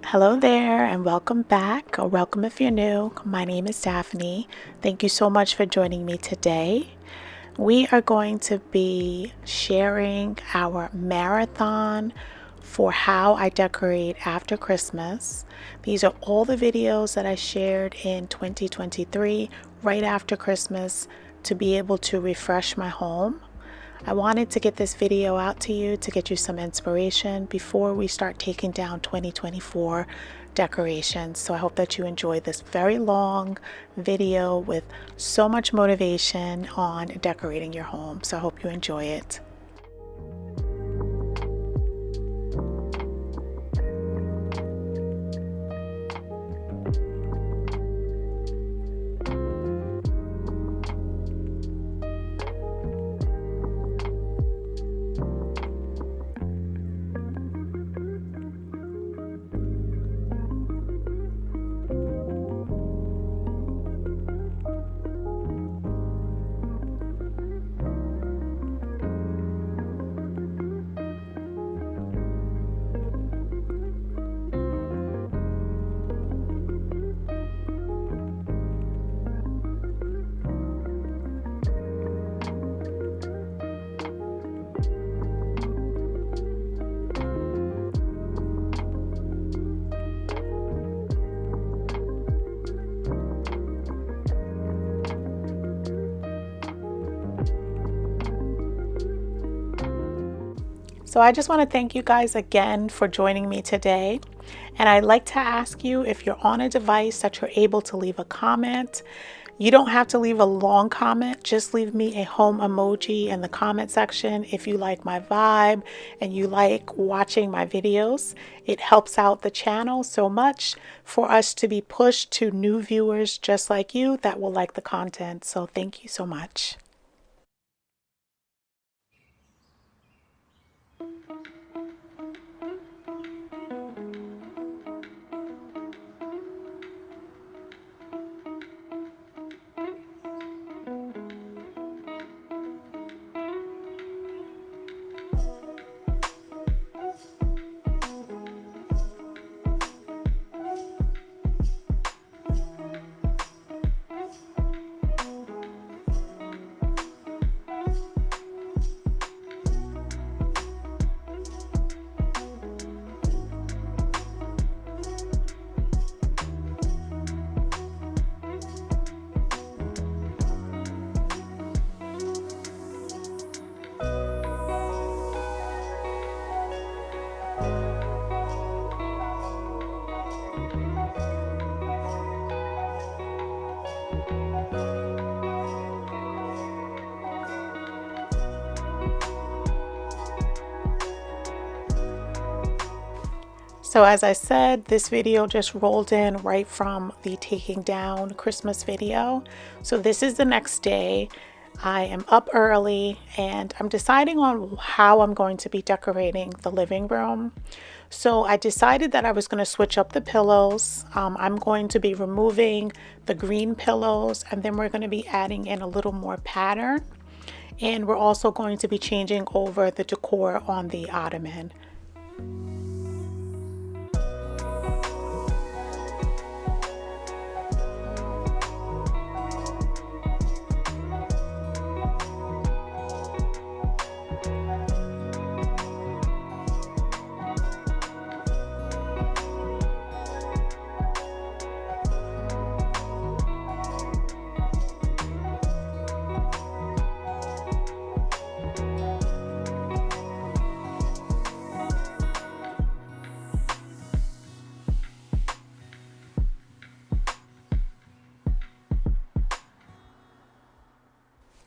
Hello there and welcome back, or welcome if you're new. My name is Daphne. Thank you so much for joining me today. We are going to be sharing our marathon for how I decorate after Christmas. These are all the videos that I shared in 2023, right after Christmas, to be able to refresh my home. I wanted to get this video out to you to get you some inspiration before we start taking down 2024 decorations. So I hope that you enjoy this very long video with so much motivation on decorating your home. So I hope you enjoy it. So I just want to thank you guys again for joining me today. And I'd like to ask you, if you're on a device, that you're able to leave a comment. You don't have to leave a long comment, just leave me a home emoji in the comment section if you like my vibe and you like watching my videos. It helps out the channel so much for us to be pushed to new viewers just like you that will like the content. So thank you so much. So as I said, this video just rolled in right from the taking down Christmas video. So this is the next day. I am up early and I'm deciding on how I'm going to be decorating the living room. So I decided that I was going to switch up the pillows. I'm going to be removing the green pillows and then we're going to be adding in a little more pattern. And we're also going to be changing over the decor on the ottoman.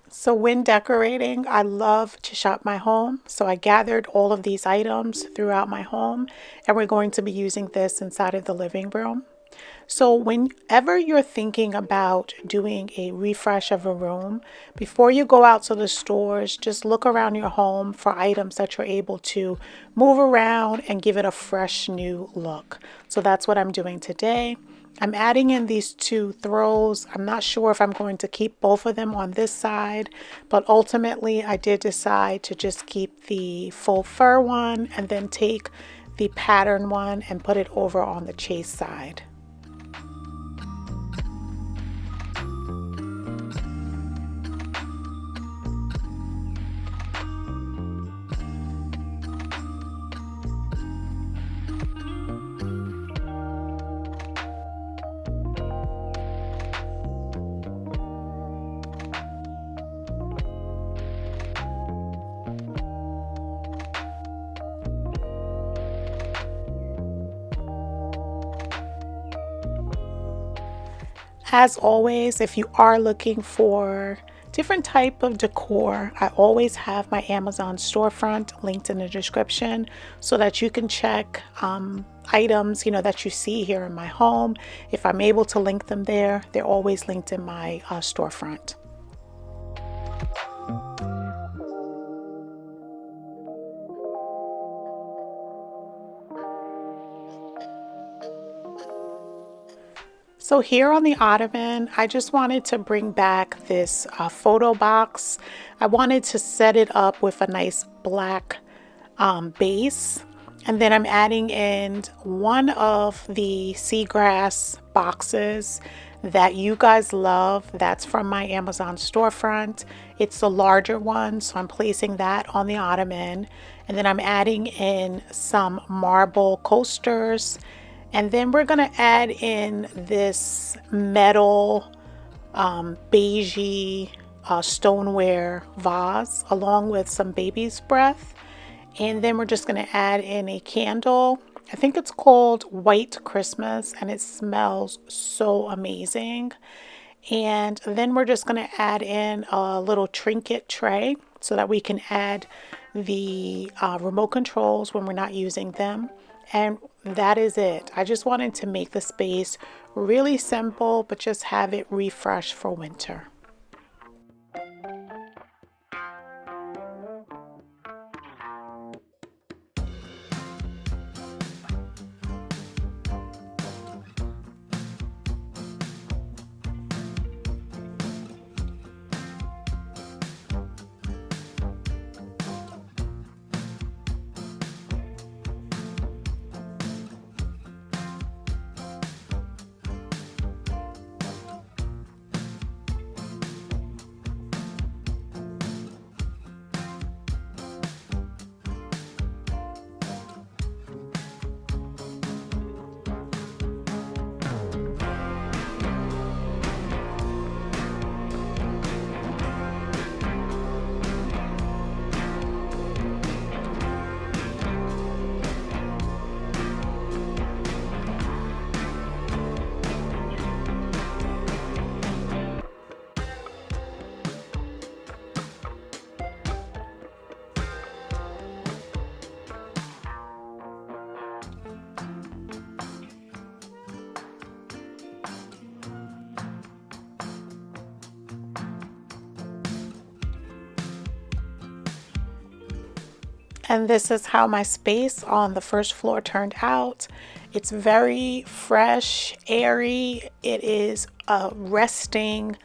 So when decorating, I love to shop my home. So I gathered all of these items throughout my home and we're going to be using this inside of the living room. So whenever you're thinking about doing a refresh of a room, before you go out to the stores, just look around your home for items that you're able to move around and give it a fresh new look. So that's what I'm doing today. I'm adding in these two throws. I'm not sure if I'm going to keep both of them on this side, but ultimately I did decide to just keep the faux fur one and then take the pattern one and put it over on the chase side. As always, if you are looking for different type of decor, I always have my Amazon storefront linked in the description so that you can check items, that you see here in my home. If I'm able to link them there, they're always linked in my storefront. So here on the ottoman, I just wanted to bring back this photo box. I wanted to set it up with a nice black base. And then I'm adding in one of the seagrass boxes that you guys love. That's from my Amazon storefront. It's the larger one, so I'm placing that on the ottoman. And then I'm adding in some marble coasters. And then we're going to add in this metal beigey stoneware vase along with some baby's breath. And then we're just going to add in a candle. I think it's called White Christmas and it smells so amazing. And then we're just going to add in a little trinket tray so that we can add the remote controls when we're not using them. And that is it. I just wanted to make the space really simple, but just have it refreshed for winter. And this is how my space on the first floor turned out. It's very fresh, airy. It is a resting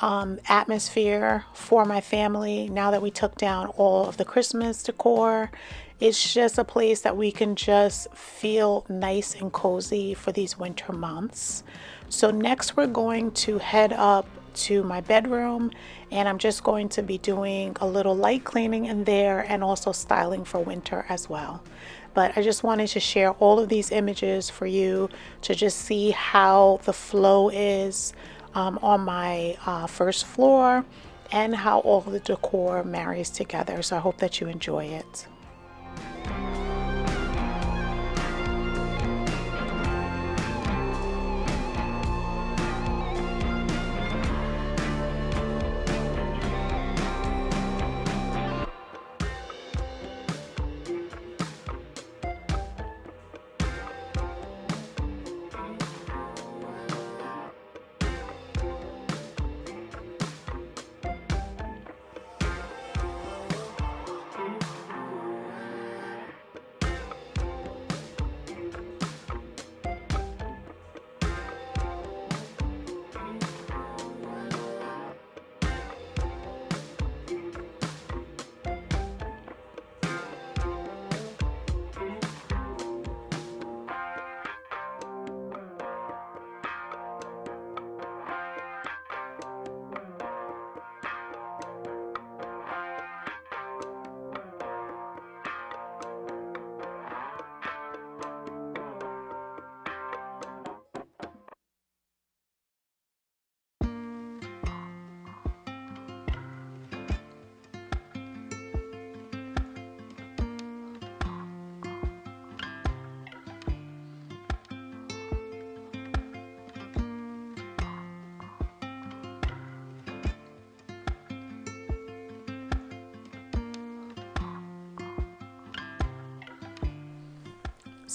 atmosphere for my family now that we took down all of the Christmas decor. It's just a place that we can just feel nice and cozy for these winter months. So next we're going to head up to my bedroom, and I'm just going to be doing a little light cleaning in there and also styling for winter as well. But I just wanted to share all of these images for you to just see how the flow is on my first floor and how all the decor marries together. So I hope that you enjoy it.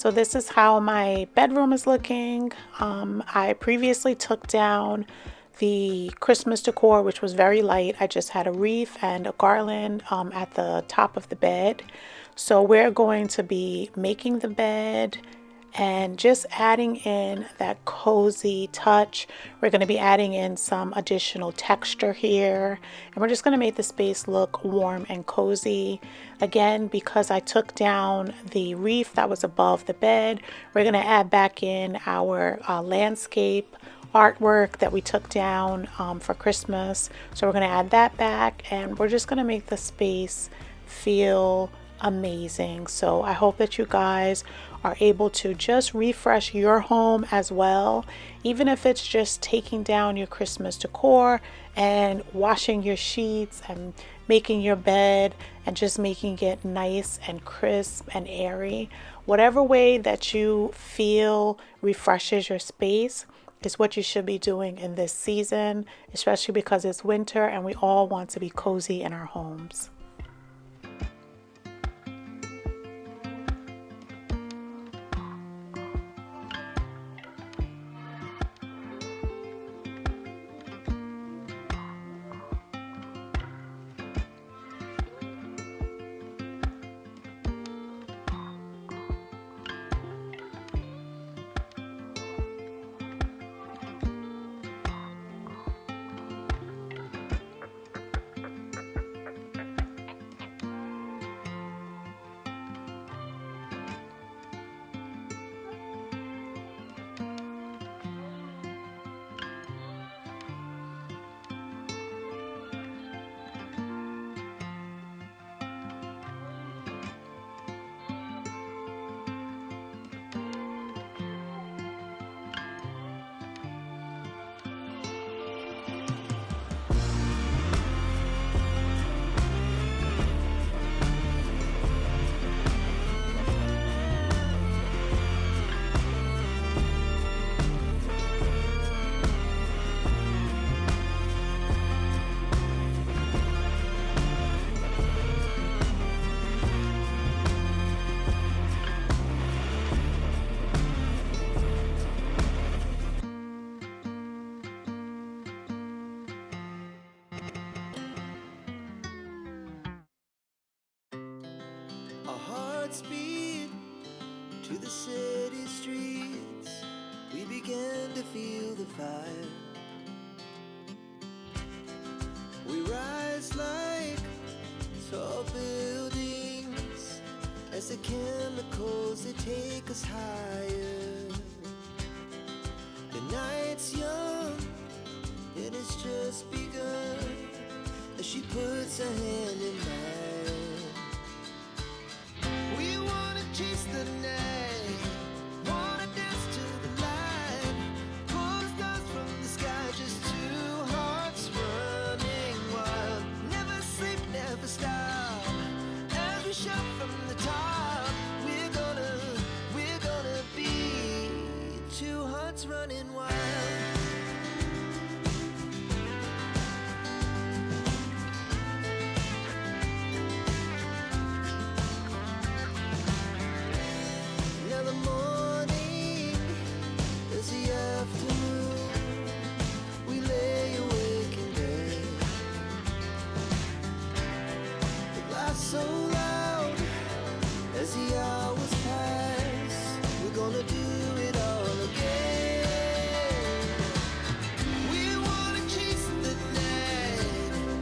So this is how my bedroom is looking. I previously took down the Christmas decor, which was very light. I just had a wreath and a garland at the top of the bed. So we're going to be making the bed and just adding in that cozy touch. We're going to be adding in some additional texture here, and we're just going to make the space look warm and cozy. Again, because I took down the wreath that was above the bed, we're going to add back in our landscape artwork that we took down for Christmas. So we're going to add that back, and we're just going to make the space feel amazing. So I hope that you guys are able to just refresh your home as well, even if it's just taking down your Christmas decor and washing your sheets and making your bed and just making it nice and crisp and airy. Whatever way that you feel refreshes your space is what you should be doing in this season, especially because it's winter and we all want to be cozy in our homes. Speed to the city streets, we began to feel the fire. We rise like tall buildings as the chemicals they take us higher. The night's young and it's just begun as she puts her hand in mine. We wanna chase the night, wanna dance to the light, pull the stars from the sky, just two hearts running wild. Never sleep, never stop, as we shout from the top. We're gonna be two hearts running wild. So loud as the hours pass, we're gonna do it all again. We wanna chase the night,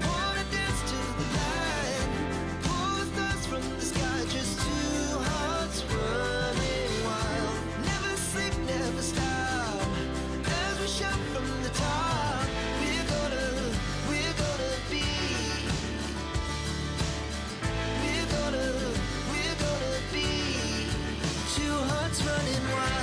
wanna dance to the light, pull the stars from the sky, just two hearts running wild. Never sleep, never stop, as we shout from the top. We're gonna be. We're gonna be two hearts running wild.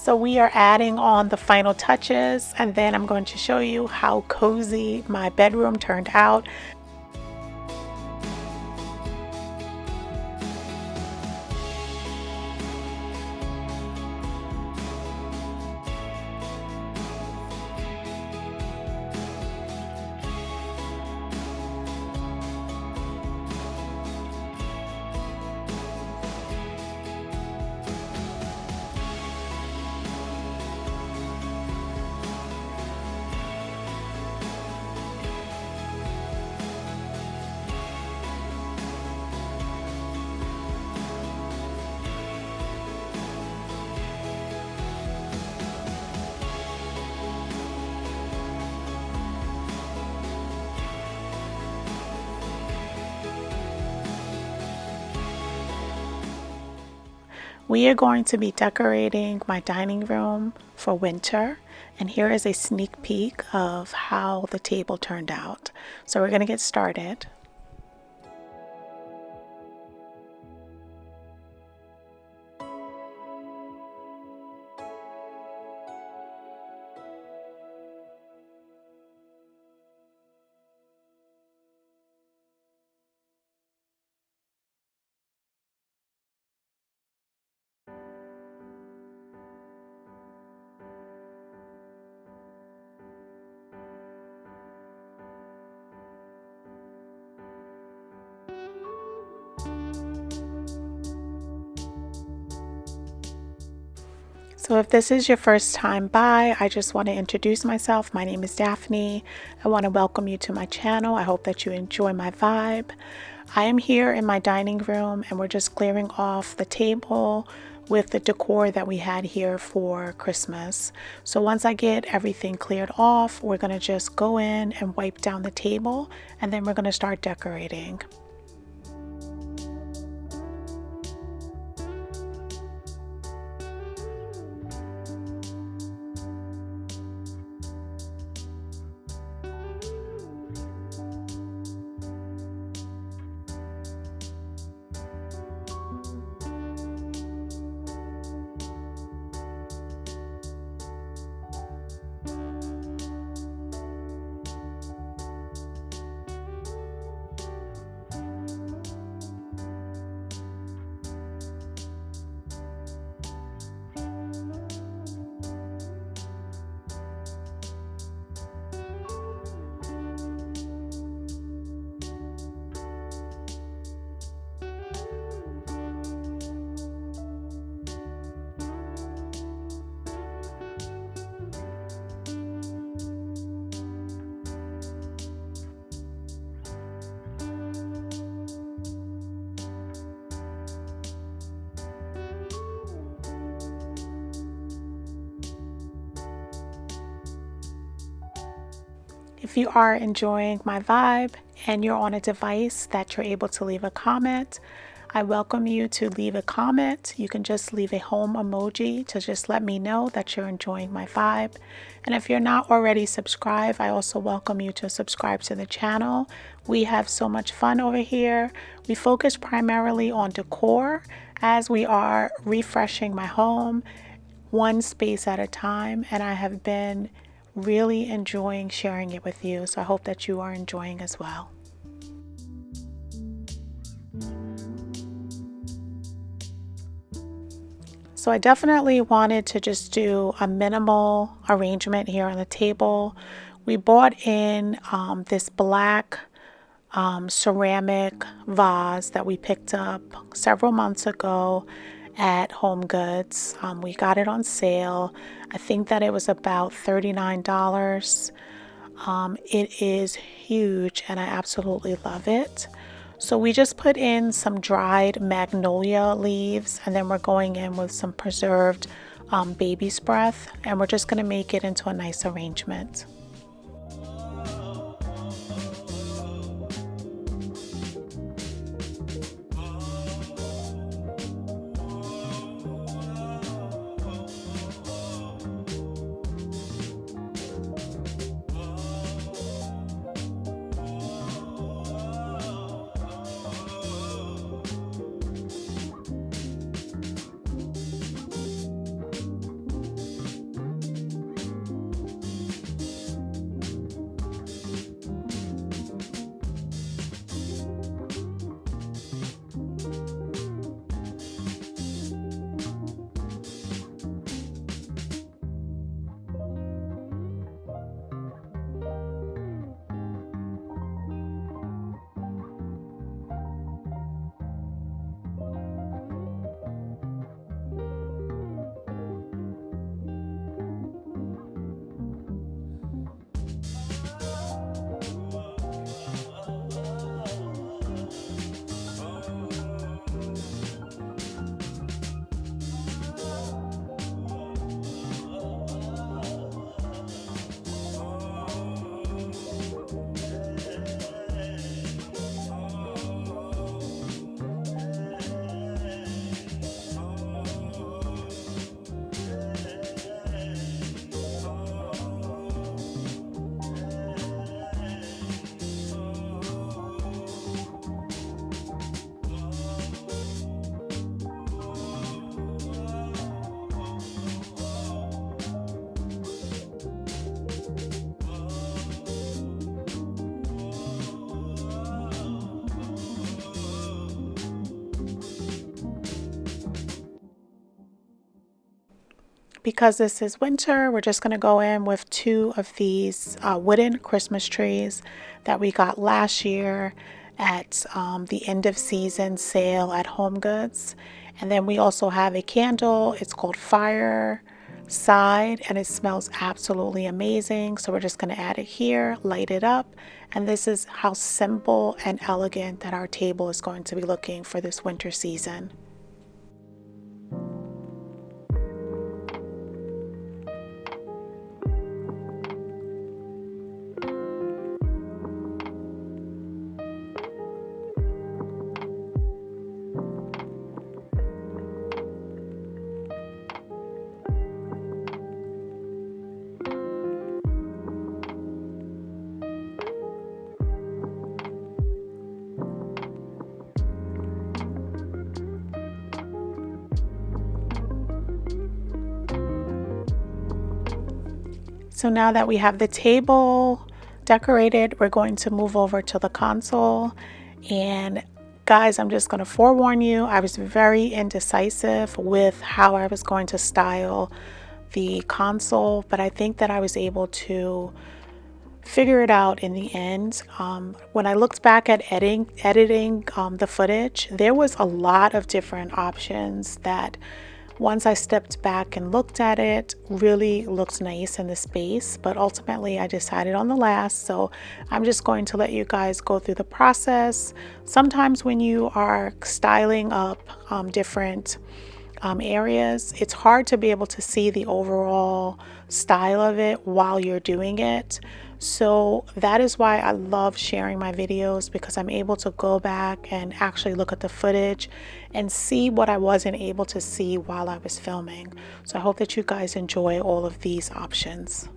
So we are adding on the final touches, and then I'm going to show you how cozy my bedroom turned out. We are going to be decorating my dining room for winter, and here is a sneak peek of how the table turned out. So we're going to get started. So if this is your first time by, I just want to introduce myself. My name is Daphne. I want to welcome you to my channel. I hope that you enjoy my vibe. I am here in my dining room, and we're just clearing off the table with the decor that we had here for Christmas. So once I get everything cleared off, we're going to just go in and wipe down the table, and then we're going to start decorating. If you are enjoying my vibe and you're on a device that you're able to leave a comment, I welcome you to leave a comment. You can just leave a home emoji to just let me know that you're enjoying my vibe. And if you're not already subscribed, I also welcome you to subscribe to the channel. We have so much fun over here. We focus primarily on decor as we are refreshing my home one space at a time, and I have been really enjoying sharing it with you. So I hope that you are enjoying as well. So I definitely wanted to just do a minimal arrangement here on the table. We bought in this black ceramic vase that we picked up several months ago at Home Goods. We got it on sale. I think that it was about $39. It is huge and I absolutely love it. So we just put in some dried magnolia leaves, and then we're going in with some preserved baby's breath, and we're just going to make it into a nice arrangement. because this is winter, we're just going to go in with two of these wooden Christmas trees that we got last year at the end of season sale at Home Goods. And then we also have a candle. It's called Fire Side and it smells absolutely amazing. So we're just going to add it here, light it up. And this is how simple and elegant that our table is going to be looking for this winter season. So now that we have the table decorated, we're going to move over to the console. And guys, I'm just going to forewarn you, I was very indecisive with how I was going to style the console, but I think that I was able to figure it out in the end. When I looked back at editing the footage, there was a lot of different options that once I stepped back and looked at it, really looked nice in the space, but ultimately I decided on the last. So I'm just going to let you guys go through the process. Sometimes when you are styling up different areas, it's hard to be able to see the overall style of it while you're doing it. So that is why I love sharing my videos, because I'm able to go back and actually look at the footage and see what I wasn't able to see while I was filming. So I hope that you guys enjoy all of these options.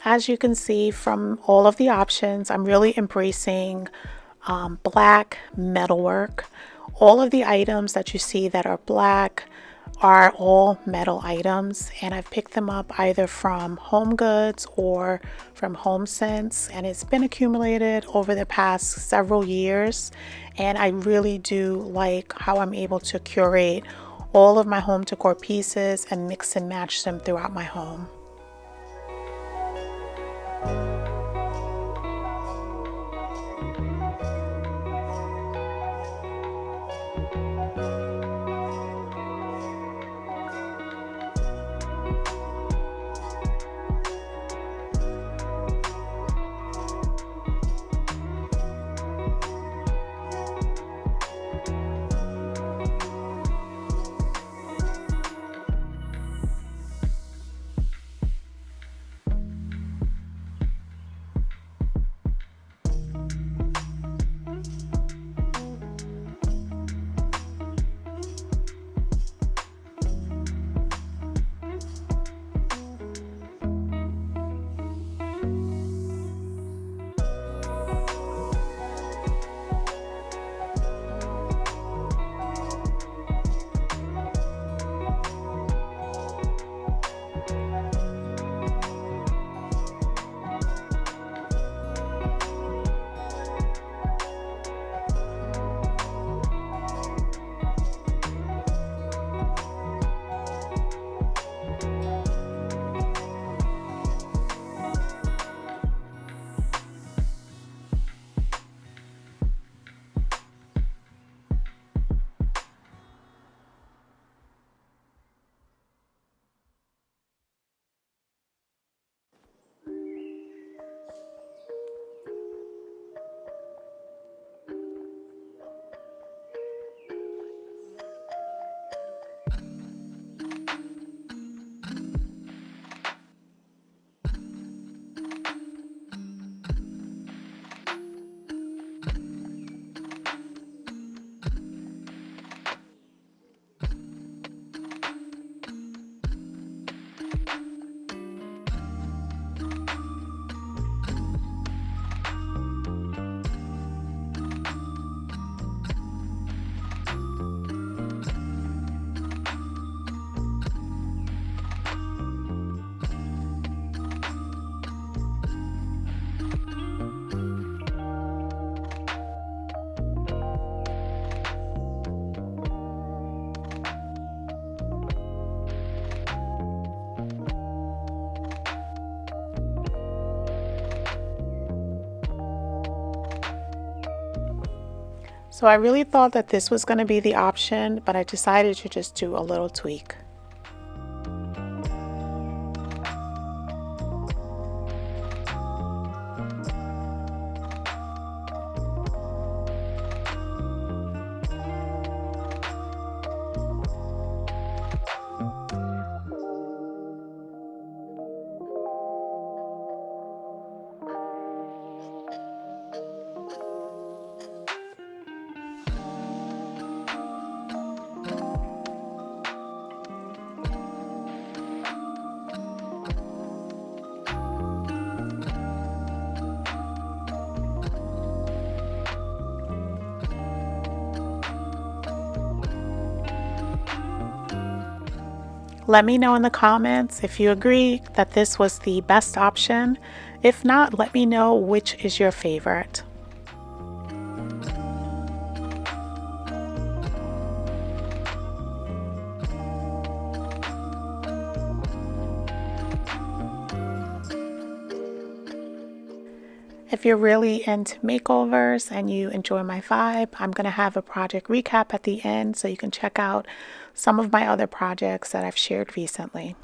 As you can see from all of the options, I'm really embracing black metalwork. All of the items that you see that are black are all metal items, and I've picked them up either from Home Goods or from HomeSense, and it's been accumulated over the past several years, and I really do like how I'm able to curate all of my home decor pieces and mix and match them throughout my home. So I really thought that this was going to be the option, but I decided to just do a little tweak. Let me know in the comments if you agree that this was the best option. If not, let me know which is your favorite. If you're really into makeovers and you enjoy my vibe, I'm going to have a project recap at the end so you can check out some of my other projects that I've shared recently.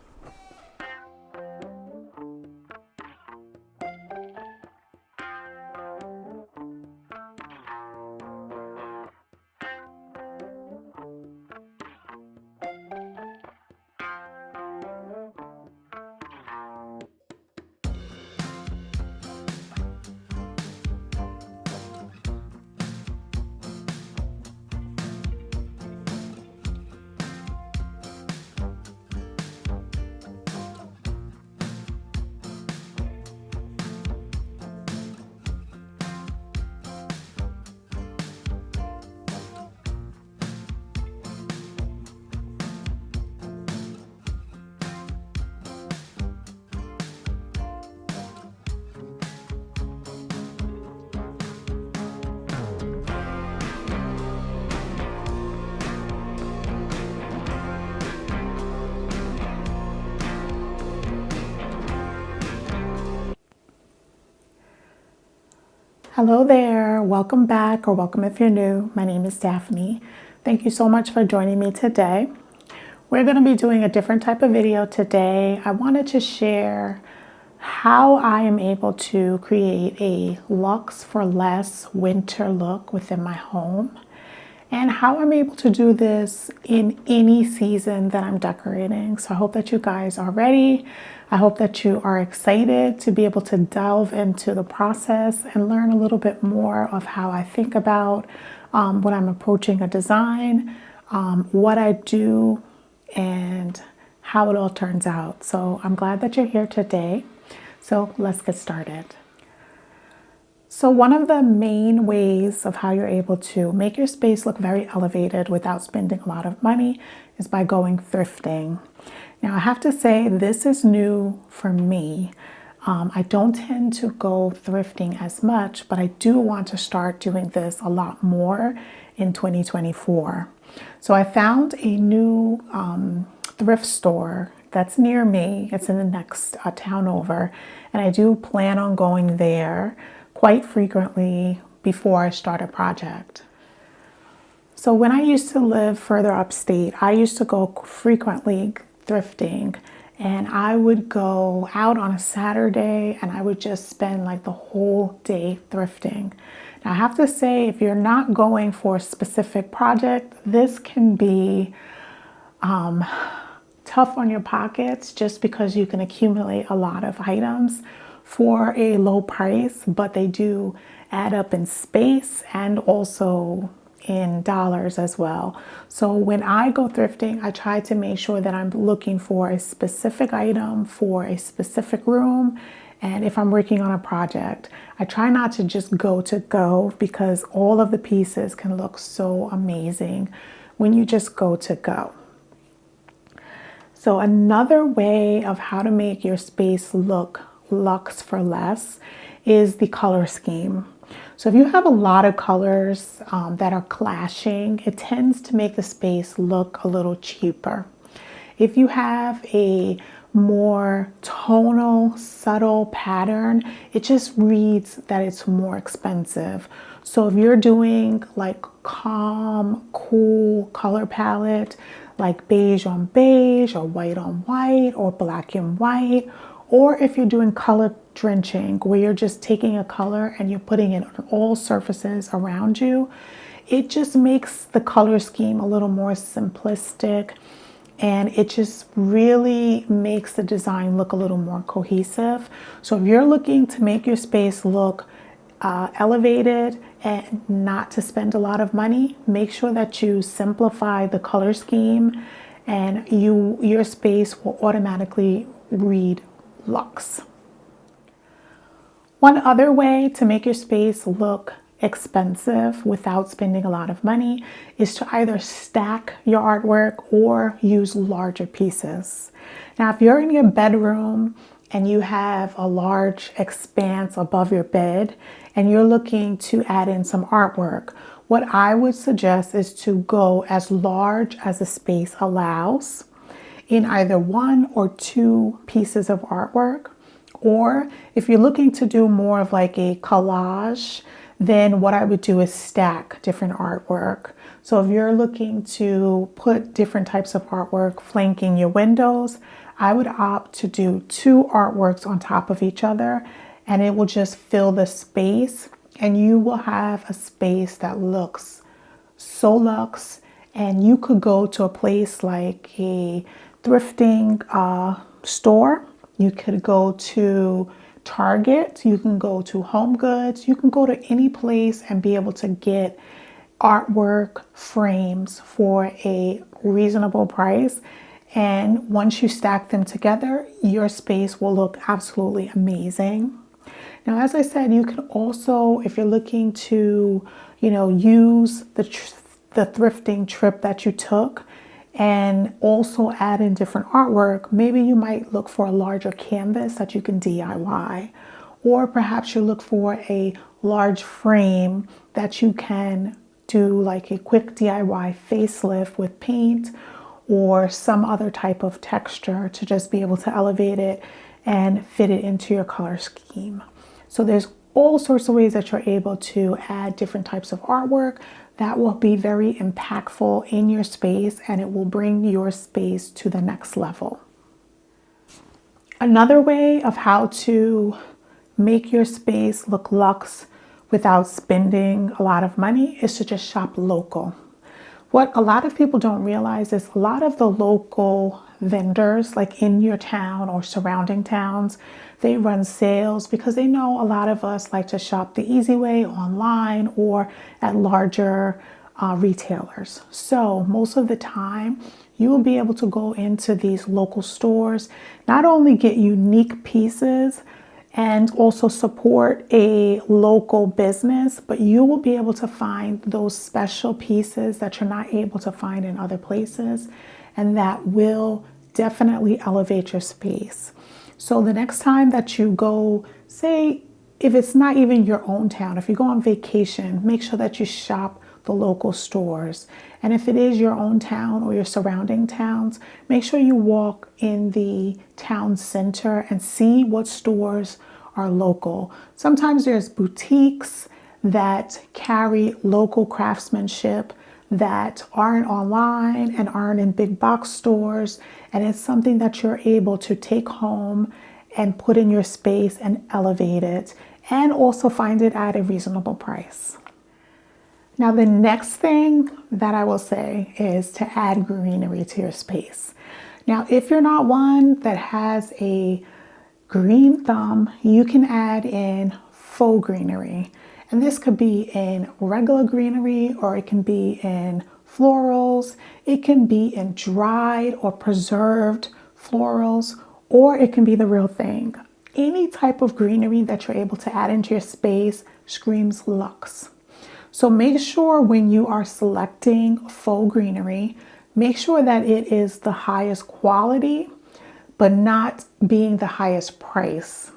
Hello there, welcome back, or welcome if you're new. My name is Daphne. Thank you so much for joining me today. We're going to be doing a different type of video today. I wanted to share how I am able to create a luxe for less winter look within my home, and how I'm able to do this in any season that I'm decorating. So I hope that you guys are ready. I hope that you are excited to be able to delve into the process and learn a little bit more of how I think about when I'm approaching a design, what I do, and how it all turns out. So I'm glad that you're here today. So let's get started. So one of the main ways of how you're able to make your space look very elevated without spending a lot of money is by going thrifting. Now I have to say this is new for me. I don't tend to go thrifting as much, but I do want to start doing this a lot more in 2024. So I found a new thrift store that's near me. It's in the next town over, and I do plan on going there quite frequently before I start a project. So when I used to live further upstate, I used to go frequently thrifting, and I would go out on a Saturday and I would just spend like the whole day thrifting. Now I have to say, if you're not going for a specific project, this can be tough on your pockets, just because you can accumulate a lot of items for a low price, but they do add up in space and also in dollars as well. So when I go thrifting, I try to make sure that I'm looking for a specific item for a specific room. And if I'm working on a project, I try not to just go to go, because all of the pieces can look so amazing when you just go to go. So another way of how to make your space look luxe for less is the color scheme. So if you have a lot of colors that are clashing, it tends to make the space look a little cheaper. If you have a more tonal, subtle pattern, it just reads that it's more expensive. So if you're doing like calm, cool color palette, like beige on beige or white on white or black and white, or if you're doing color drenching where you're just taking a color and you're putting it on all surfaces around you, it just makes the color scheme a little more simplistic, and it just really makes the design look a little more cohesive. So if you're looking to make your space look elevated and not to spend a lot of money, make sure that you simplify the color scheme, and your space will automatically read luxe. One other way to make your space look expensive without spending a lot of money is to either stack your artwork or use larger pieces. Now, if you're in your bedroom and you have a large expanse above your bed and you're looking to add in some artwork, what I would suggest is to go as large as the space allows in either one or two pieces of artwork. Or if you're looking to do more of like a collage, then what I would do is stack different artwork. So if you're looking to put different types of artwork flanking your windows, I would opt to do two artworks on top of each other, and it will just fill the space, and you will have a space that looks so luxe. And you could go to a place like a thrifting store. You could go to Target, you can go to Home Goods, you can go to any place and be able to get artwork frames for a reasonable price. And once you stack them together, your space will look absolutely amazing. Now, as I said, you can also, if you're looking to, use the thrifting trip that you took and also add in different artwork, maybe you might look for a larger canvas that you can DIY, or perhaps you look for a large frame that you can do like a quick DIY facelift with paint or some other type of texture to just be able to elevate it and fit it into your color scheme. So there's all sorts of ways that you're able to add different types of artwork that will be very impactful in your space, and it will bring your space to the next level. Another way of how to make your space look luxe without spending a lot of money is to just shop local. What a lot of people don't realize is a lot of the local vendors, like in your town or surrounding towns, they run sales because they know a lot of us like to shop the easy way online or at larger retailers. So most of the time you will be able to go into these local stores, not only get unique pieces and also support a local business, but you will be able to find those special pieces that you're not able to find in other places, and that will definitely elevate your space. So the next time that you go, say, if it's not even your own town, if you go on vacation, make sure that you shop the local stores. And if it is your own town or your surrounding towns, make sure you walk in the town center and see what stores are local. Sometimes there's boutiques that carry local craftsmanship that aren't online and aren't in big box stores, and it's something that you're able to take home and put in your space and elevate it, and also find it at a reasonable price. Now, the next thing that I will say is to add greenery to your space. Now, if you're not one that has a green thumb, you can add in faux greenery. And this could be in regular greenery, or it can be in florals. It can be in dried or preserved florals, or it can be the real thing. Any type of greenery that you're able to add into your space screams luxe. So make sure when you are selecting faux greenery, make sure that it is the highest quality, but not being the highest price.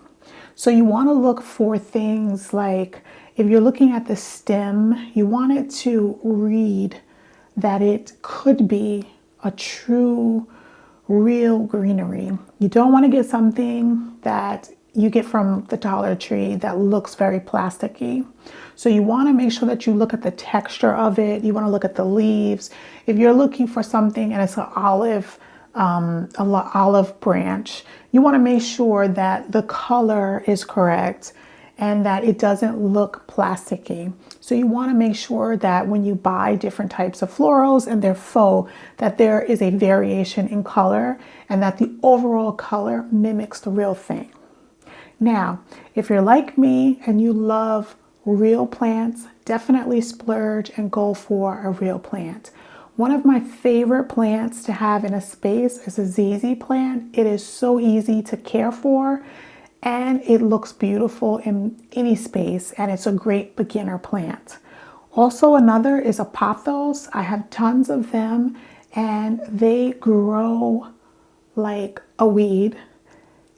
So you want to look for things like, if you're looking at the stem, you want it to read that it could be a true, real greenery. You don't want to get something that you get from the Dollar Tree that looks very plasticky. So you want to make sure that you look at the texture of it. You want to look at the leaves. If you're looking for something and it's an olive branch, you want to make sure that the color is correct and that it doesn't look plasticky. So you want to make sure that when you buy different types of florals and they're faux, that there is a variation in color and that the overall color mimics the real thing. Now, if you're like me and you love real plants, definitely splurge and go for a real plant. One of my favorite plants to have in a space is a ZZ plant. It is so easy to care for and it looks beautiful in any space, and it's a great beginner plant. Also, another is a pothos. I have tons of them and they grow like a weed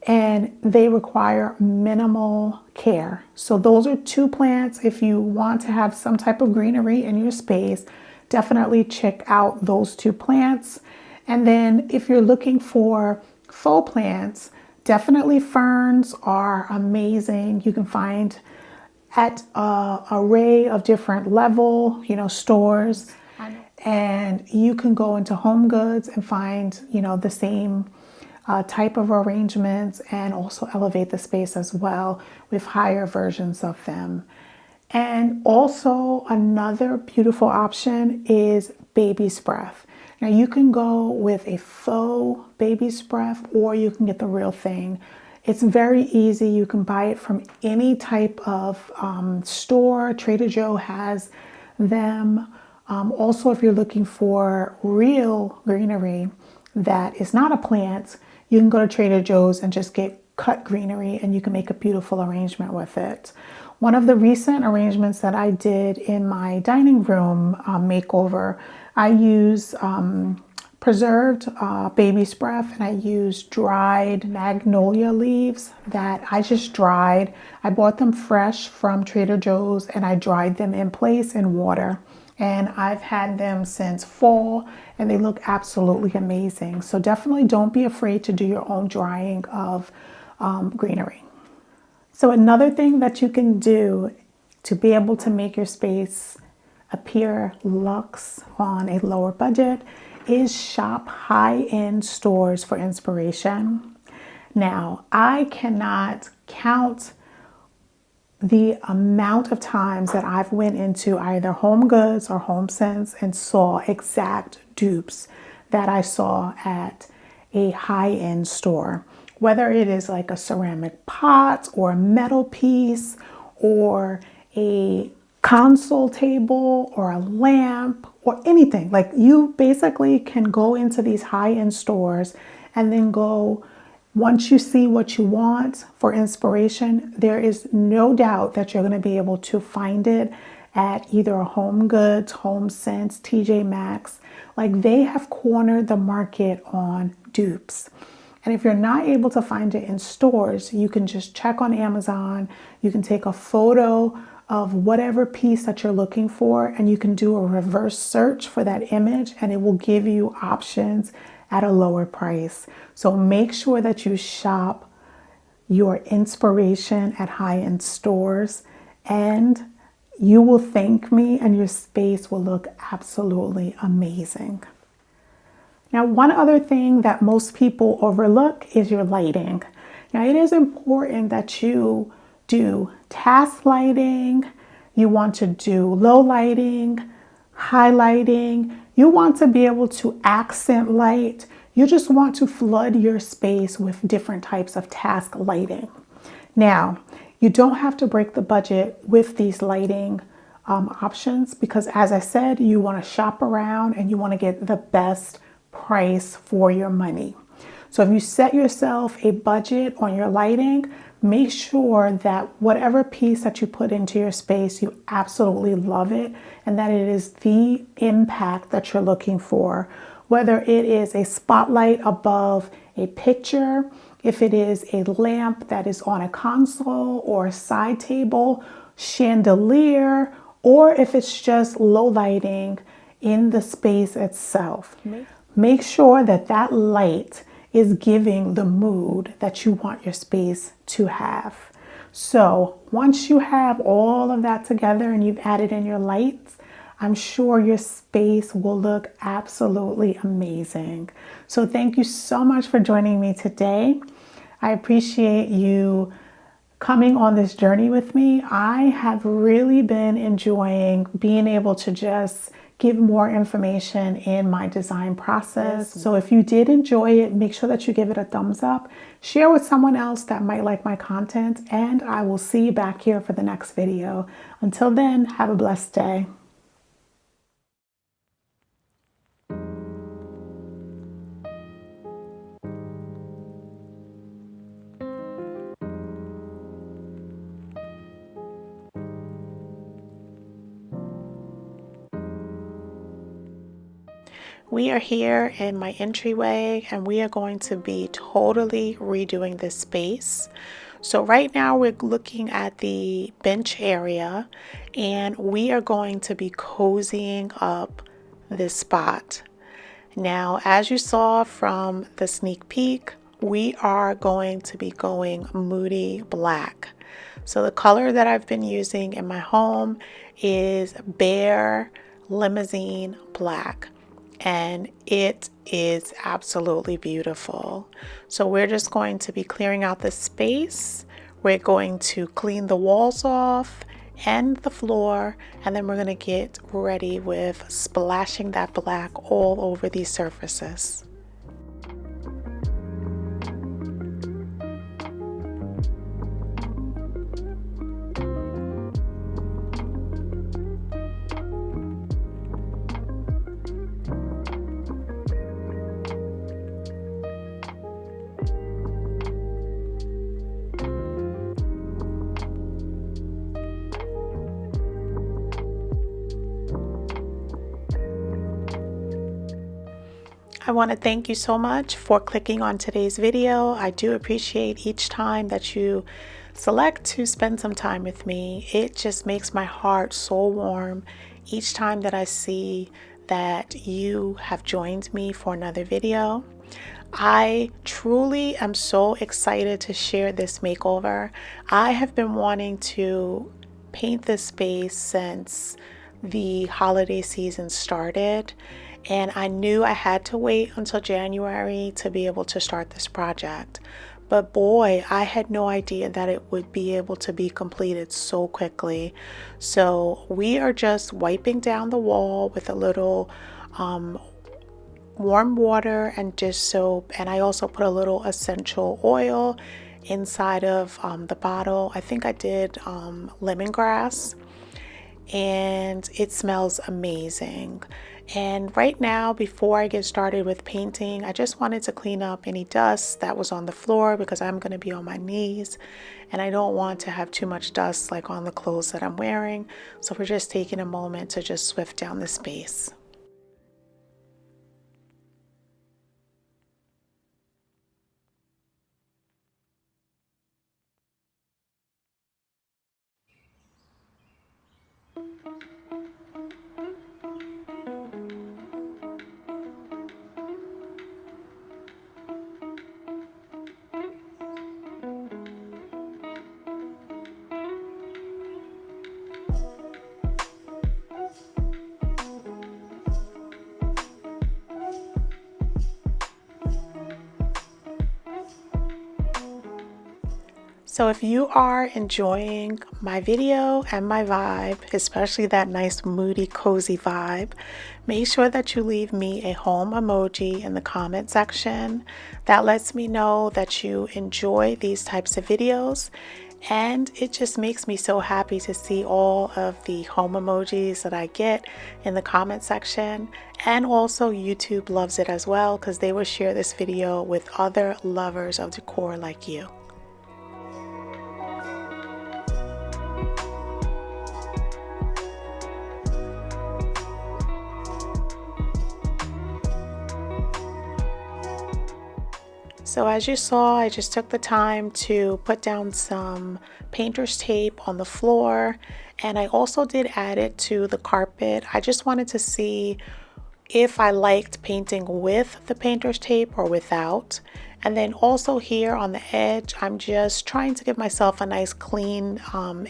and they require minimal care. So those are two plants. If you want to have some type of greenery in your space, definitely check out those two plants. And then if you're looking for faux plants, definitely ferns are amazing. You can find at an array of different level, stores, and you can go into Home Goods and find, the same type of arrangements and also elevate the space as well with higher versions of them. And also another beautiful option is baby's breath. Now you can go with a faux baby's breath or you can get the real thing. It's very easy. You can buy it from any type of store. Trader Joe has them. Also, if you're looking for real greenery that is not a plant, you can go to Trader Joe's and just get cut greenery and you can make a beautiful arrangement with it. One of the recent arrangements that I did in my dining room makeover, I use preserved baby's breath and I use dried magnolia leaves that I just dried. I bought them fresh from Trader Joe's and I dried them in place in water. And I've had them since fall and they look absolutely amazing. So definitely don't be afraid to do your own drying of greenery. So another thing that you can do to be able to make your space appear luxe on a lower budget is shop high-end stores for inspiration. Now, I cannot count the amount of times that I've went into either Home Goods or HomeSense and saw exact dupes that I saw at a high-end store. Whether it is like a ceramic pot or a metal piece or a console table or a lamp or anything. Like you basically can go into these high-end stores and then go, once you see what you want for inspiration, there is no doubt that you're going to be able to find it at either a Home Goods, HomeSense, TJ Maxx. Like they have cornered the market on dupes. And if you're not able to find it in stores, you can just check on Amazon. You can take a photo of whatever piece that you're looking for and you can do a reverse search for that image and it will give you options at a lower price. So make sure that you shop your inspiration at high-end stores and you will thank me and your space will look absolutely amazing. Now, one other thing that most people overlook is your lighting. Now, it is important that you do task lighting, you want to do low lighting, high lighting, you want to be able to accent light, you just want to flood your space with different types of task lighting. Now, you don't have to break the budget with these lighting options because as I said, you want to shop around and you want to get the best price for your money. So if you set yourself a budget on your lighting, make sure that whatever piece that you put into your space, you absolutely love it and that it is the impact that you're looking for. Whether it is a spotlight above a picture, if it is a lamp that is on a console or a side table, chandelier, or if it's just low lighting in the space itself. Make sure that that light is giving the mood that you want your space to have. So once you have all of that together and you've added in your lights, I'm sure your space will look absolutely amazing. So thank you so much for joining me today. I appreciate you coming on this journey with me. I have really been enjoying being able to just give more information in my design process. So if you did enjoy it, make sure that you give it a thumbs up, share with someone else that might like my content, and I will see you back here for the next video. Until then, have a blessed day. We are here in my entryway and we are going to be totally redoing this space. So right now we're looking at the bench area and we are going to be cozying up this spot. Now, as you saw from the sneak peek, we are going to be going moody black. So the color that I've been using in my home is bare limousine black. And it is absolutely beautiful. So we're just going to be clearing out the space. We're going to clean the walls off and the floor, and then we're going to get ready with splashing that black all over these surfaces. I want to thank you so much for clicking on today's video. I do appreciate each time that you select to spend some time with me. It just makes my heart so warm each time that I see that you have joined me for another video. I truly am so excited to share this makeover. I have been wanting to paint this space since the holiday season started. And I knew I had to wait until January to be able to start this project. But boy, I had no idea that it would be able to be completed so quickly. So we are just wiping down the wall with a little warm water and dish soap. And I also put a little essential oil inside of the bottle. I think I did lemongrass. And it smells amazing. And right now, before I get started with painting, I just wanted to clean up any dust that was on the floor because I'm going to be on my knees and I don't want to have too much dust like on the clothes that I'm wearing. So we're just taking a moment to just swift down the space. So if you are enjoying my video and my vibe, especially that nice moody cozy vibe, make sure that you leave me a home emoji in the comment section. That lets me know that you enjoy these types of videos, and it just makes me so happy to see all of the home emojis that I get in the comment section. And also YouTube loves it as well because they will share this video with other lovers of decor like you. So as you saw, I just took the time to put down some painter's tape on the floor, and I also did add it to the carpet. I just wanted to see if I liked painting with the painter's tape or without. And then also here on the edge, I'm just trying to give myself a nice clean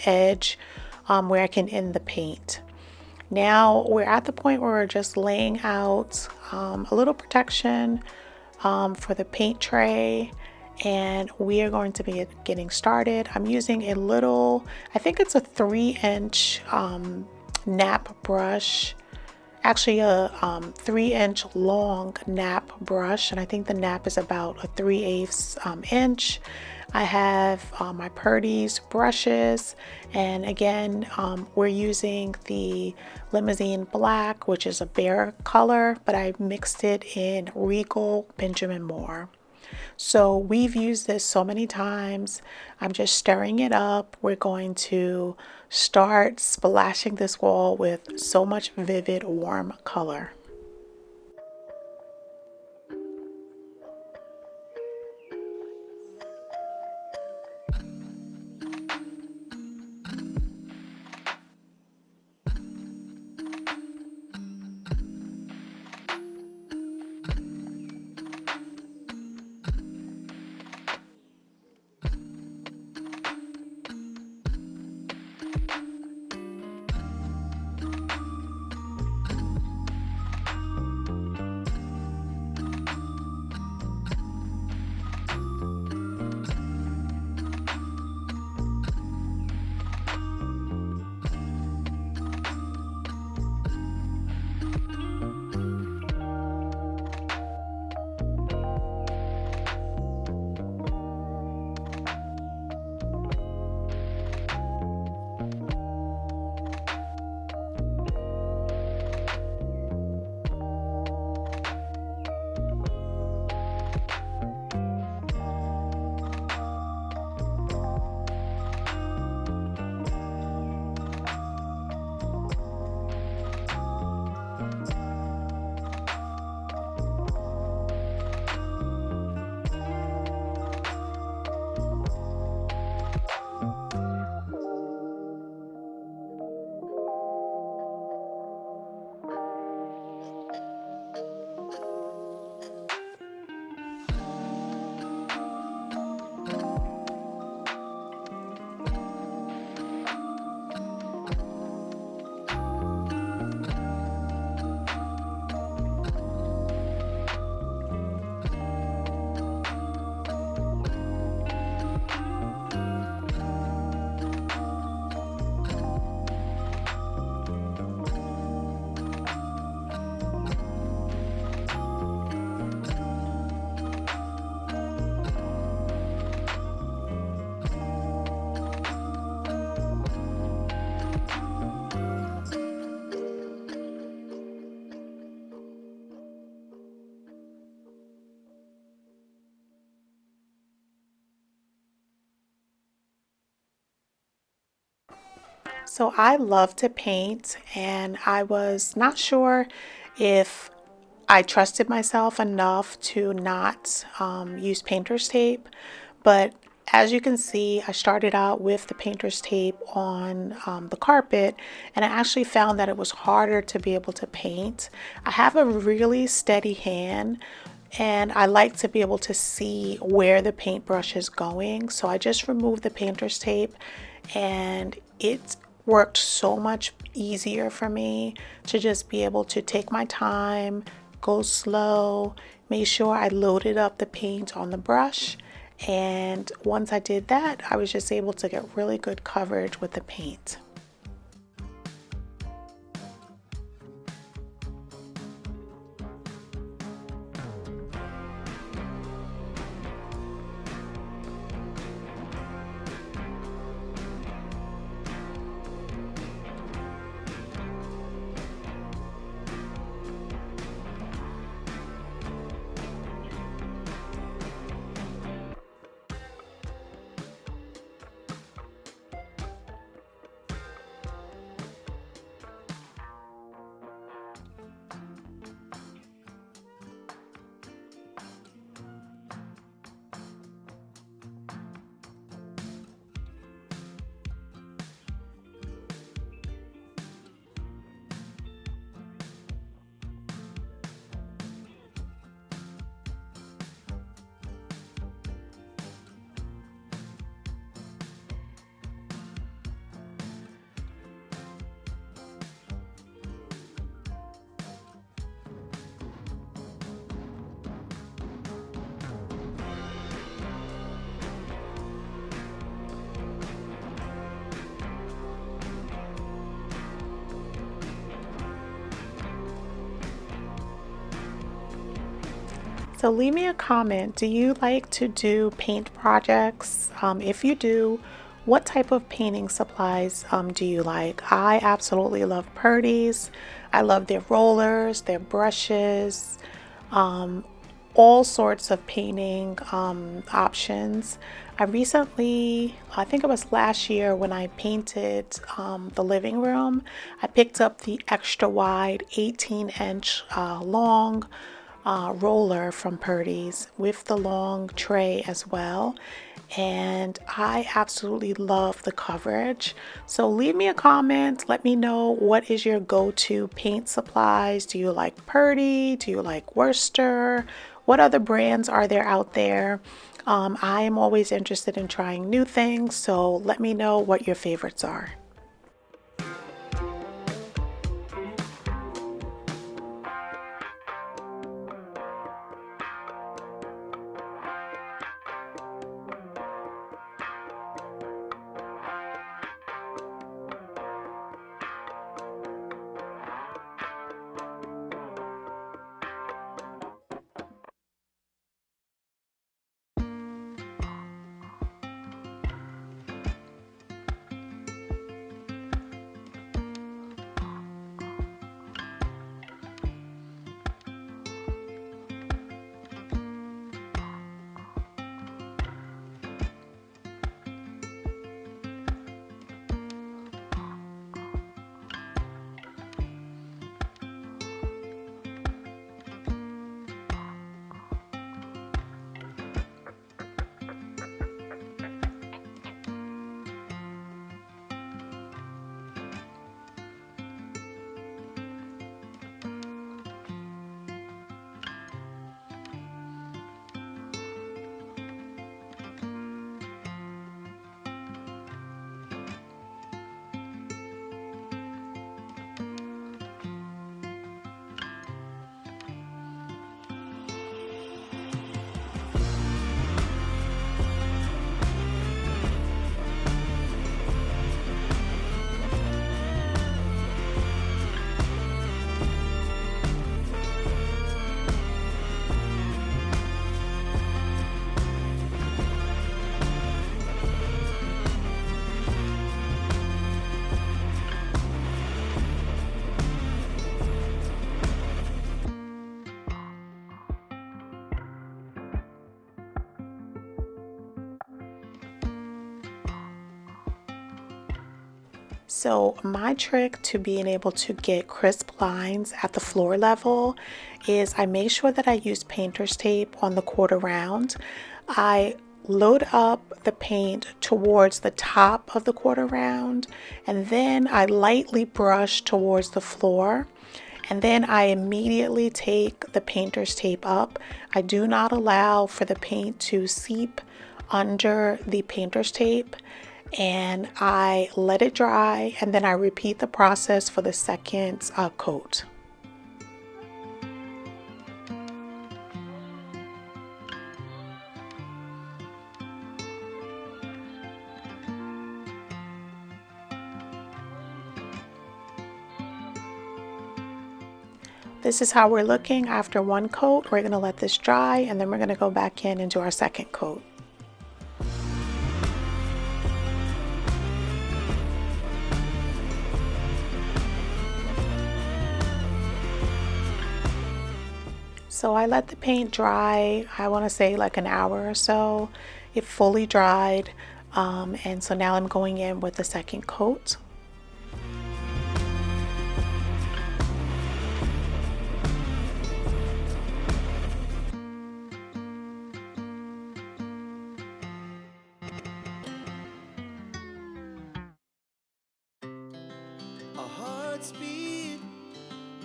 edge where I can end the paint. Now we're at the point where we're just laying out a little protection for the paint tray, and we are going to be getting started. I'm using a little, I think it's a 3-inch nap brush, actually a 3-inch long nap brush, and I think the nap is about a 3/8 inch. I have my Purdy's brushes, and again we're using the Limousine Black, which is a bare color, but I mixed it in Regal Benjamin Moore. So we've used this so many times. I'm just stirring it up. We're going to start splashing this wall with so much vivid, warm color. So I love to paint, and I was not sure if I trusted myself enough to not use painter's tape, but as you can see, I started out with the painter's tape on the carpet, and I actually found that it was harder to be able to paint. I have a really steady hand, and I like to be able to see where the paintbrush is going. So I just removed the painter's tape, and it worked so much easier for me to just be able to take my time, go slow, make sure I loaded up the paint on the brush. And once I did that, I was just able to get really good coverage with the paint. So leave me a comment. Do you like to do paint projects? If you do, what type of painting supplies do you like? I absolutely love Purdy's. I love their rollers, their brushes, um, all sorts of painting options. I recently, I think it was last year when I painted the living room, I picked up the extra wide 18-inch long roller from Purdy's with the long tray as well. And I absolutely love the coverage. So leave me a comment. Let me know, what is your go-to paint supplies? Do you like Purdy? Do you like Worcester? What other brands are there out there? I am always interested in trying new things, so let me know what your favorites are. So my trick to being able to get crisp lines at the floor level is I make sure that I use painter's tape on the quarter round. I load up the paint towards the top of the quarter round, and then I lightly brush towards the floor. And then I immediately take the painter's tape up. I do not allow for the paint to seep under the painter's tape, and I let it dry, and then I repeat the process for the second coat. This is how we're looking after one coat. We're going to let this dry, and then we're going to go back in and do our second coat. So I let the paint dry, I want to say like an hour or so. It fully dried, and so now I'm going in with the second coat. Our hearts beat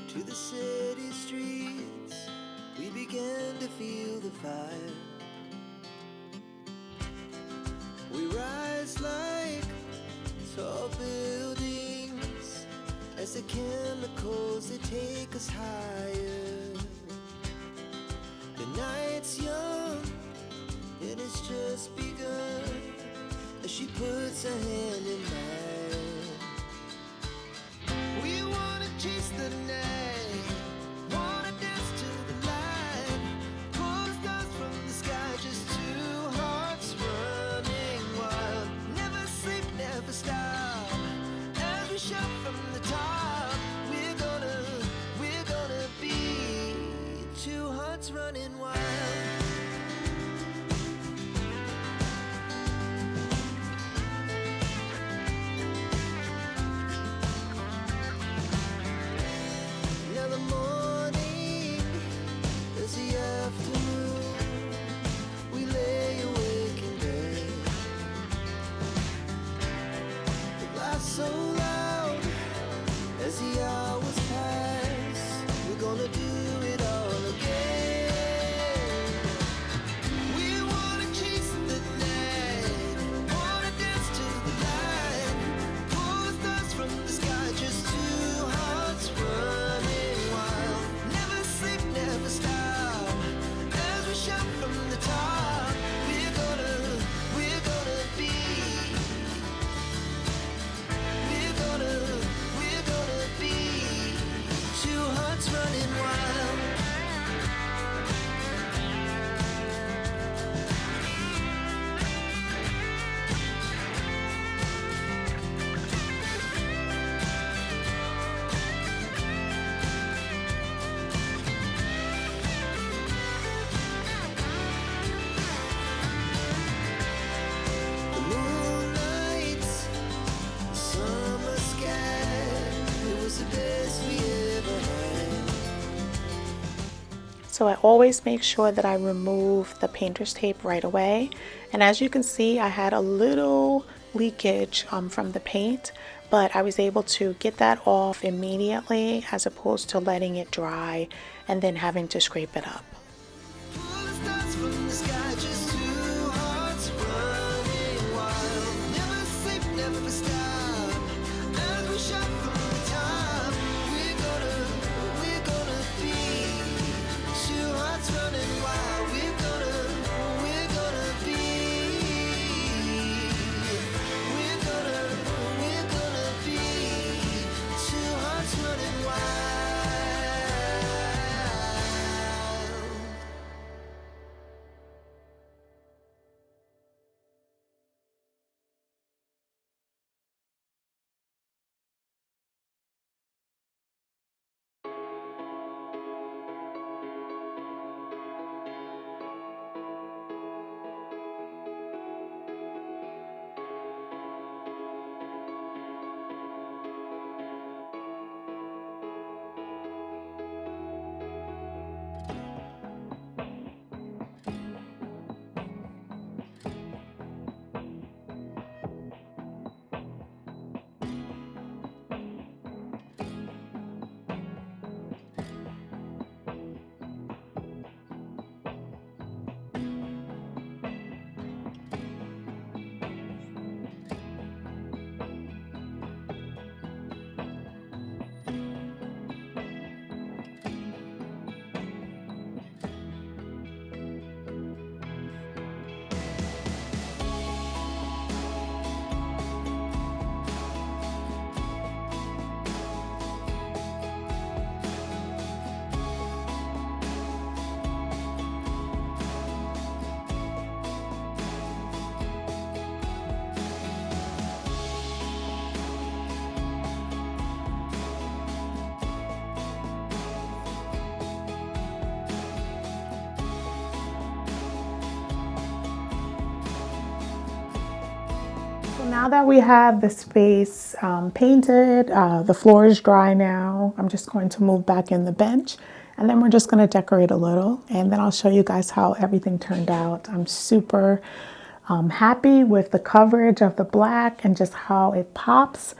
to the city streets. We began to feel the fire. We rise like tall buildings as the chemicals, they take us higher. The night's young and it's just begun as she puts her hand in mine. We wanna chase the night, wanna dance to the light, pull Now the morning is the afternoon. We lay awake in bed. The laughs so loud as the hours pass. We're gonna do it all again. We wanna chase the night, wanna dance to the light. Pull stars from the sky, just two hearts running wild. Never sleep, never stop. As we shout from the top, we're gonna be. We're gonna be two hearts running wild. The moonlight, the summer sky, it was the best we ever had. So I always make sure that I remove the painter's tape right away. And as you can see, I had a little leakage from the paint, but I was able to get that off immediately as opposed to letting it dry and then having to scrape it up. Pull the stars from the sky, just two hearts running wild. Never sleep, never stop. As we shout from the top, we're gonna be two hearts running wild. We're gonna be. We're gonna be two hearts running wild. Now that we have the space painted, the floor is dry now. I'm just going to move back in the bench and then we're just going to decorate a little and then I'll show you guys how everything turned out. I'm super happy with the coverage of the black and just how it pops.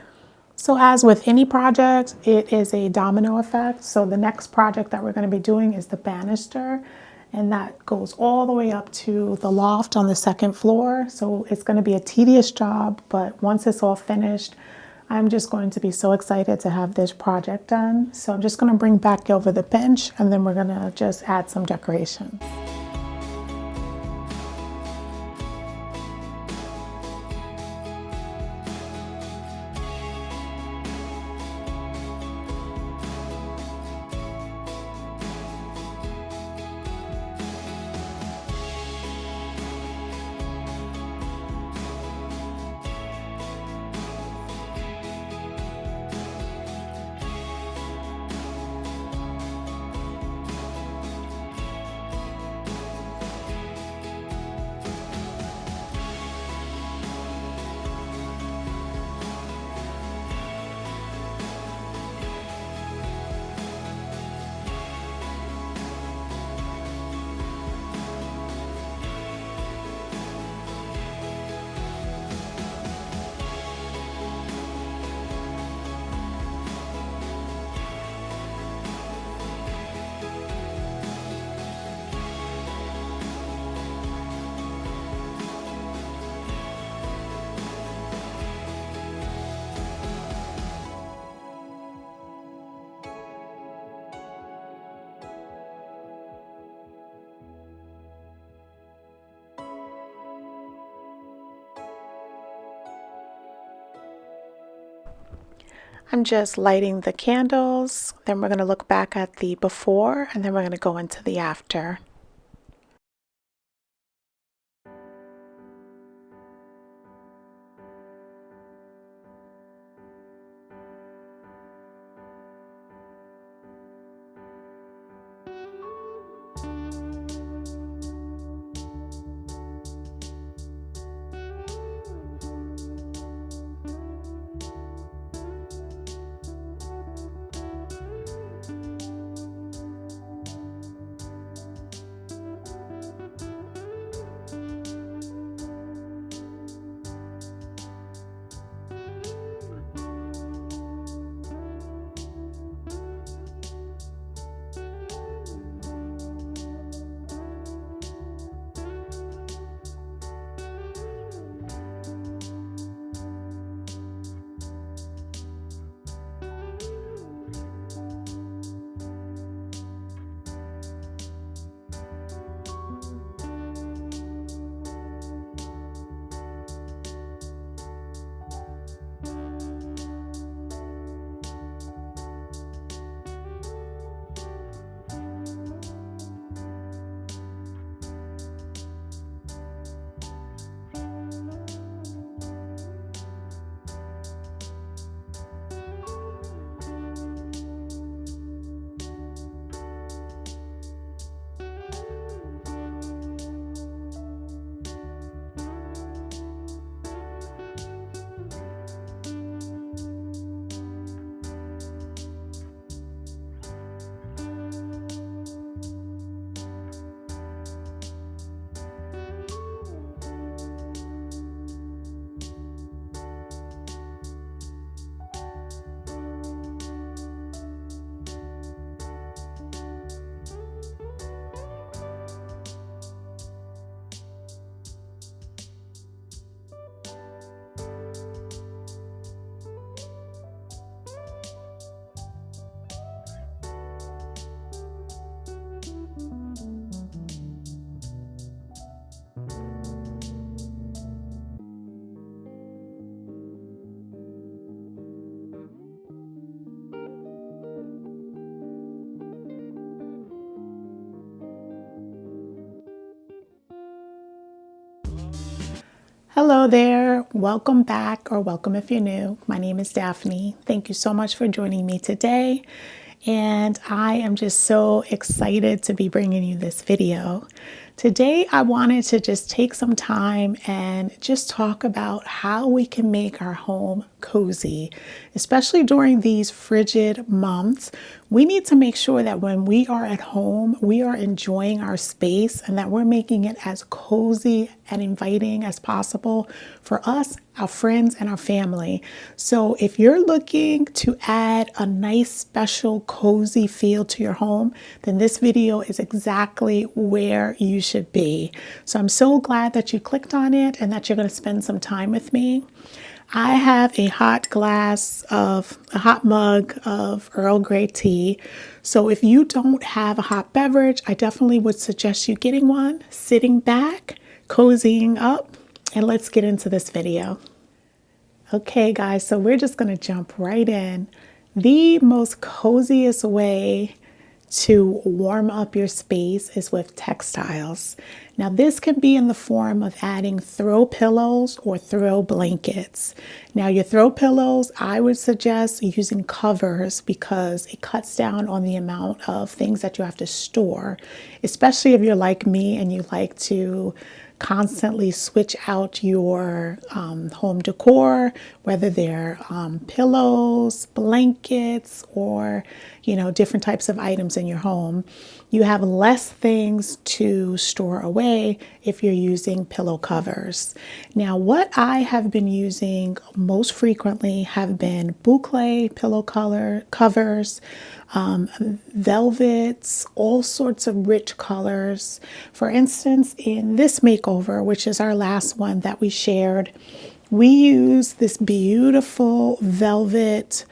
So as with any project, it is a domino effect. So the next project that we're going to be doing is the banister. And that goes all the way up to the loft on the second floor. So it's going to be a tedious job, but once it's all finished, I'm just going to be so excited to have this project done. So I'm just going to bring back over the bench and then we're going to just add some decorations. I'm just lighting the candles, then we're going to look back at the before, and then we're going to go into the after. Hello there, welcome back, or welcome if you're new. My name is Daphne. Thank you so much for joining me today. And I am just so excited to be bringing you this video. Today, I wanted to just take some time and just talk about how we can make our home cozy, especially during these frigid months. We need to make sure that when we are at home, we are enjoying our space and that we're making it as cozy and inviting as possible for us, our friends, and our family. So if you're looking to add a nice, special, cozy feel to your home, then this video is exactly where you should be. So I'm so glad that you clicked on it and that you're going to spend some time with me. I have a hot mug of Earl Grey tea. So if you don't have a hot beverage, I definitely would suggest you getting one, sitting back, cozying up, and let's get into this video. Okay, guys, so we're just going to jump right in. The most coziest way to warm up your space is with textiles. Now, this can be in the form of adding throw pillows or throw blankets. Now, your throw pillows, I would suggest using covers because it cuts down on the amount of things that you have to store, especially if you're like me and you like to constantly switch out your home decor, whether they're pillows, blankets, or different types of items in your home. You have less things to store away if you're using pillow covers. Now, what I have been using most frequently have been boucle pillow covers, velvets, all sorts of rich colors. For instance, in this makeover, which is our last one that we shared, we use this beautiful velvet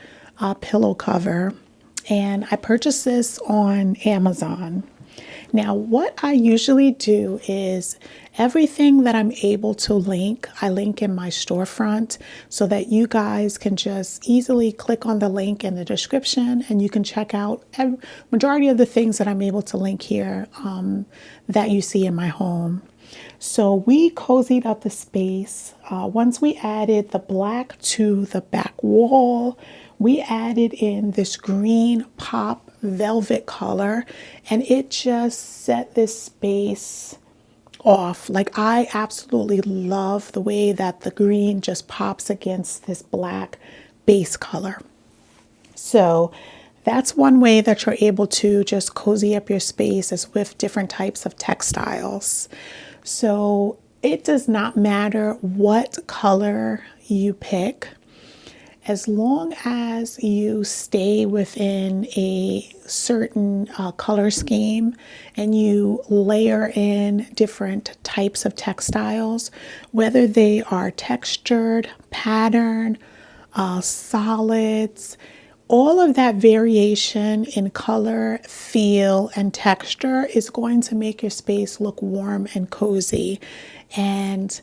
pillow cover, and I purchased this on Amazon. Now, what I usually do is everything that I'm able to link, I link in my storefront so that you guys can just easily click on the link in the description and you can check out majority of the things that I'm able to link here that you see in my home. So we cozied up the space. Once we added the black to the back wall, we added in this green pop velvet color, and it just set this space off. Like, I absolutely love the way that the green just pops against this black base color. So that's one way that you're able to just cozy up your space, is with different types of textiles. So it does not matter what color you pick, as long as you stay within a certain color scheme and you layer in different types of textiles, whether they are textured, pattern, solids, all of that variation in color, feel, and texture is going to make your space look warm and cozy. And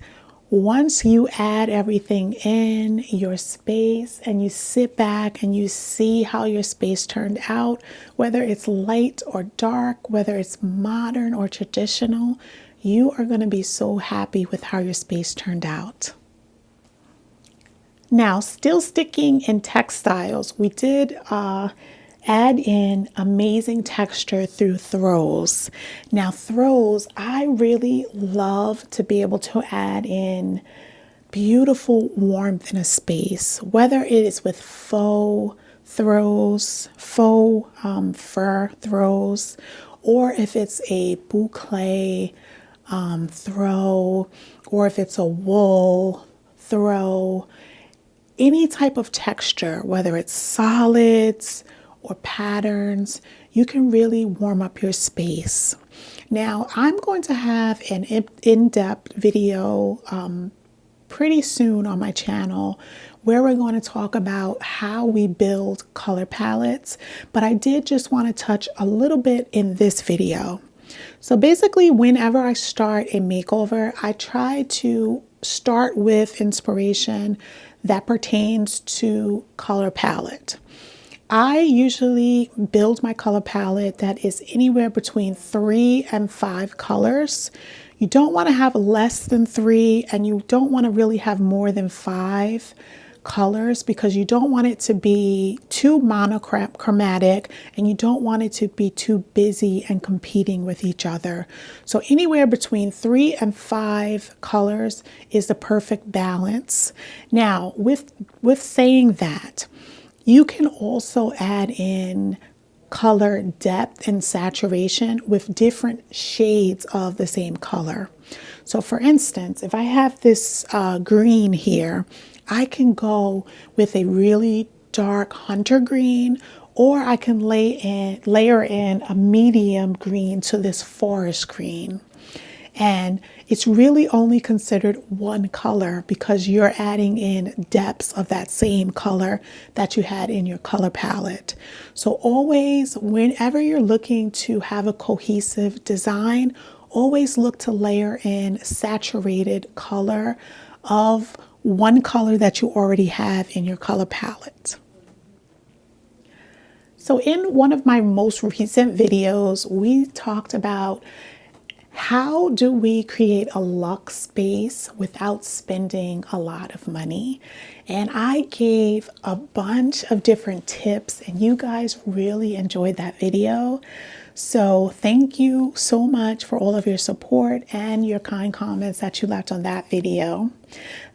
once you add everything in your space and you sit back and you see how your space turned out, whether it's light or dark, whether it's modern or traditional, you are going to be so happy with how your space turned out. Now, still sticking in textiles, we did add in amazing texture through throws. Now, throws, I really love to be able to add in beautiful warmth in a space, whether it is with faux throws, faux fur throws, or if it's a boucle throw, or if it's a wool throw. Any type of texture, whether it's solids or patterns, you can really warm up your space. Now, I'm going to have an in-depth video pretty soon on my channel where we're going to talk about how we build color palettes, but I did just want to touch a little bit in this video. So basically, whenever I start a makeover, I try to start with inspiration that pertains to color palette. I usually build my color palette that is anywhere between 3 and 5 colors. You don't want to have less than 3, and you don't want to really have more than 5 colors, because you don't want it to be too monochromatic and you don't want it to be too busy and competing with each other. So anywhere between 3 and 5 colors is the perfect balance. Now, with saying that, you can also add in color depth and saturation with different shades of the same color. So for instance, if I have this green here, I can go with a really dark hunter green, or I can layer in a medium green to this forest green. And it's really only considered one color because you're adding in depths of that same color that you had in your color palette. So always, whenever you're looking to have a cohesive design, always look to layer in saturated color of one color that you already have in your color palette. So in one of my most recent videos, we talked about how do we create a luxe space without spending a lot of money? And I gave a bunch of different tips, and you guys really enjoyed that video. So thank you so much for all of your support and your kind comments that you left on that video.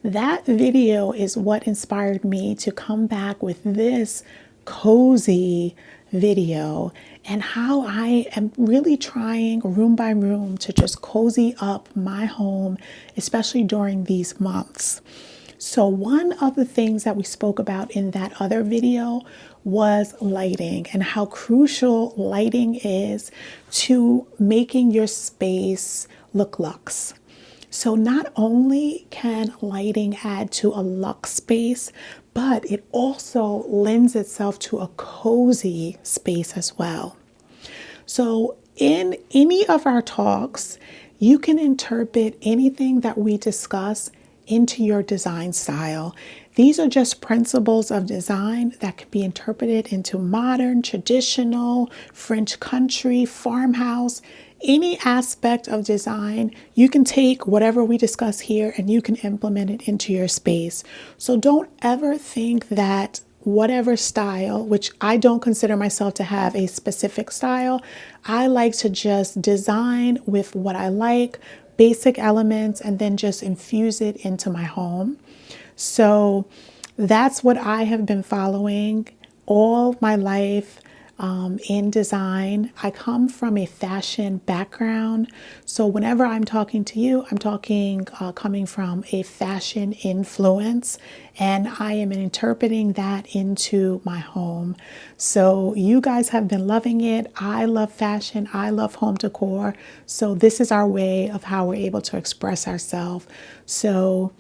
That video is what inspired me to come back with this cozy video, and how I am really trying room by room to just cozy up my home, especially during these months. So one of the things that we spoke about in that other video was lighting, and how crucial lighting is to making your space look luxe. So not only can lighting add to a luxe space, but it also lends itself to a cozy space as well. So in any of our talks, you can interpret anything that we discuss into your design style. These are just principles of design that can be interpreted into modern, traditional, French country, farmhouse, any aspect of design. You can take whatever we discuss here and you can implement it into your space. So don't ever think that whatever style, which I don't consider myself to have a specific style, I like to just design with what I like, basic elements, and then just infuse it into my home. So that's what I have been following all my life in design. I come from a fashion background. So whenever I'm talking to you, I'm talking coming from a fashion influence, and I am interpreting that into my home. So you guys have been loving it. I love fashion. I love home decor. So this is our way of how we're able to express ourselves. So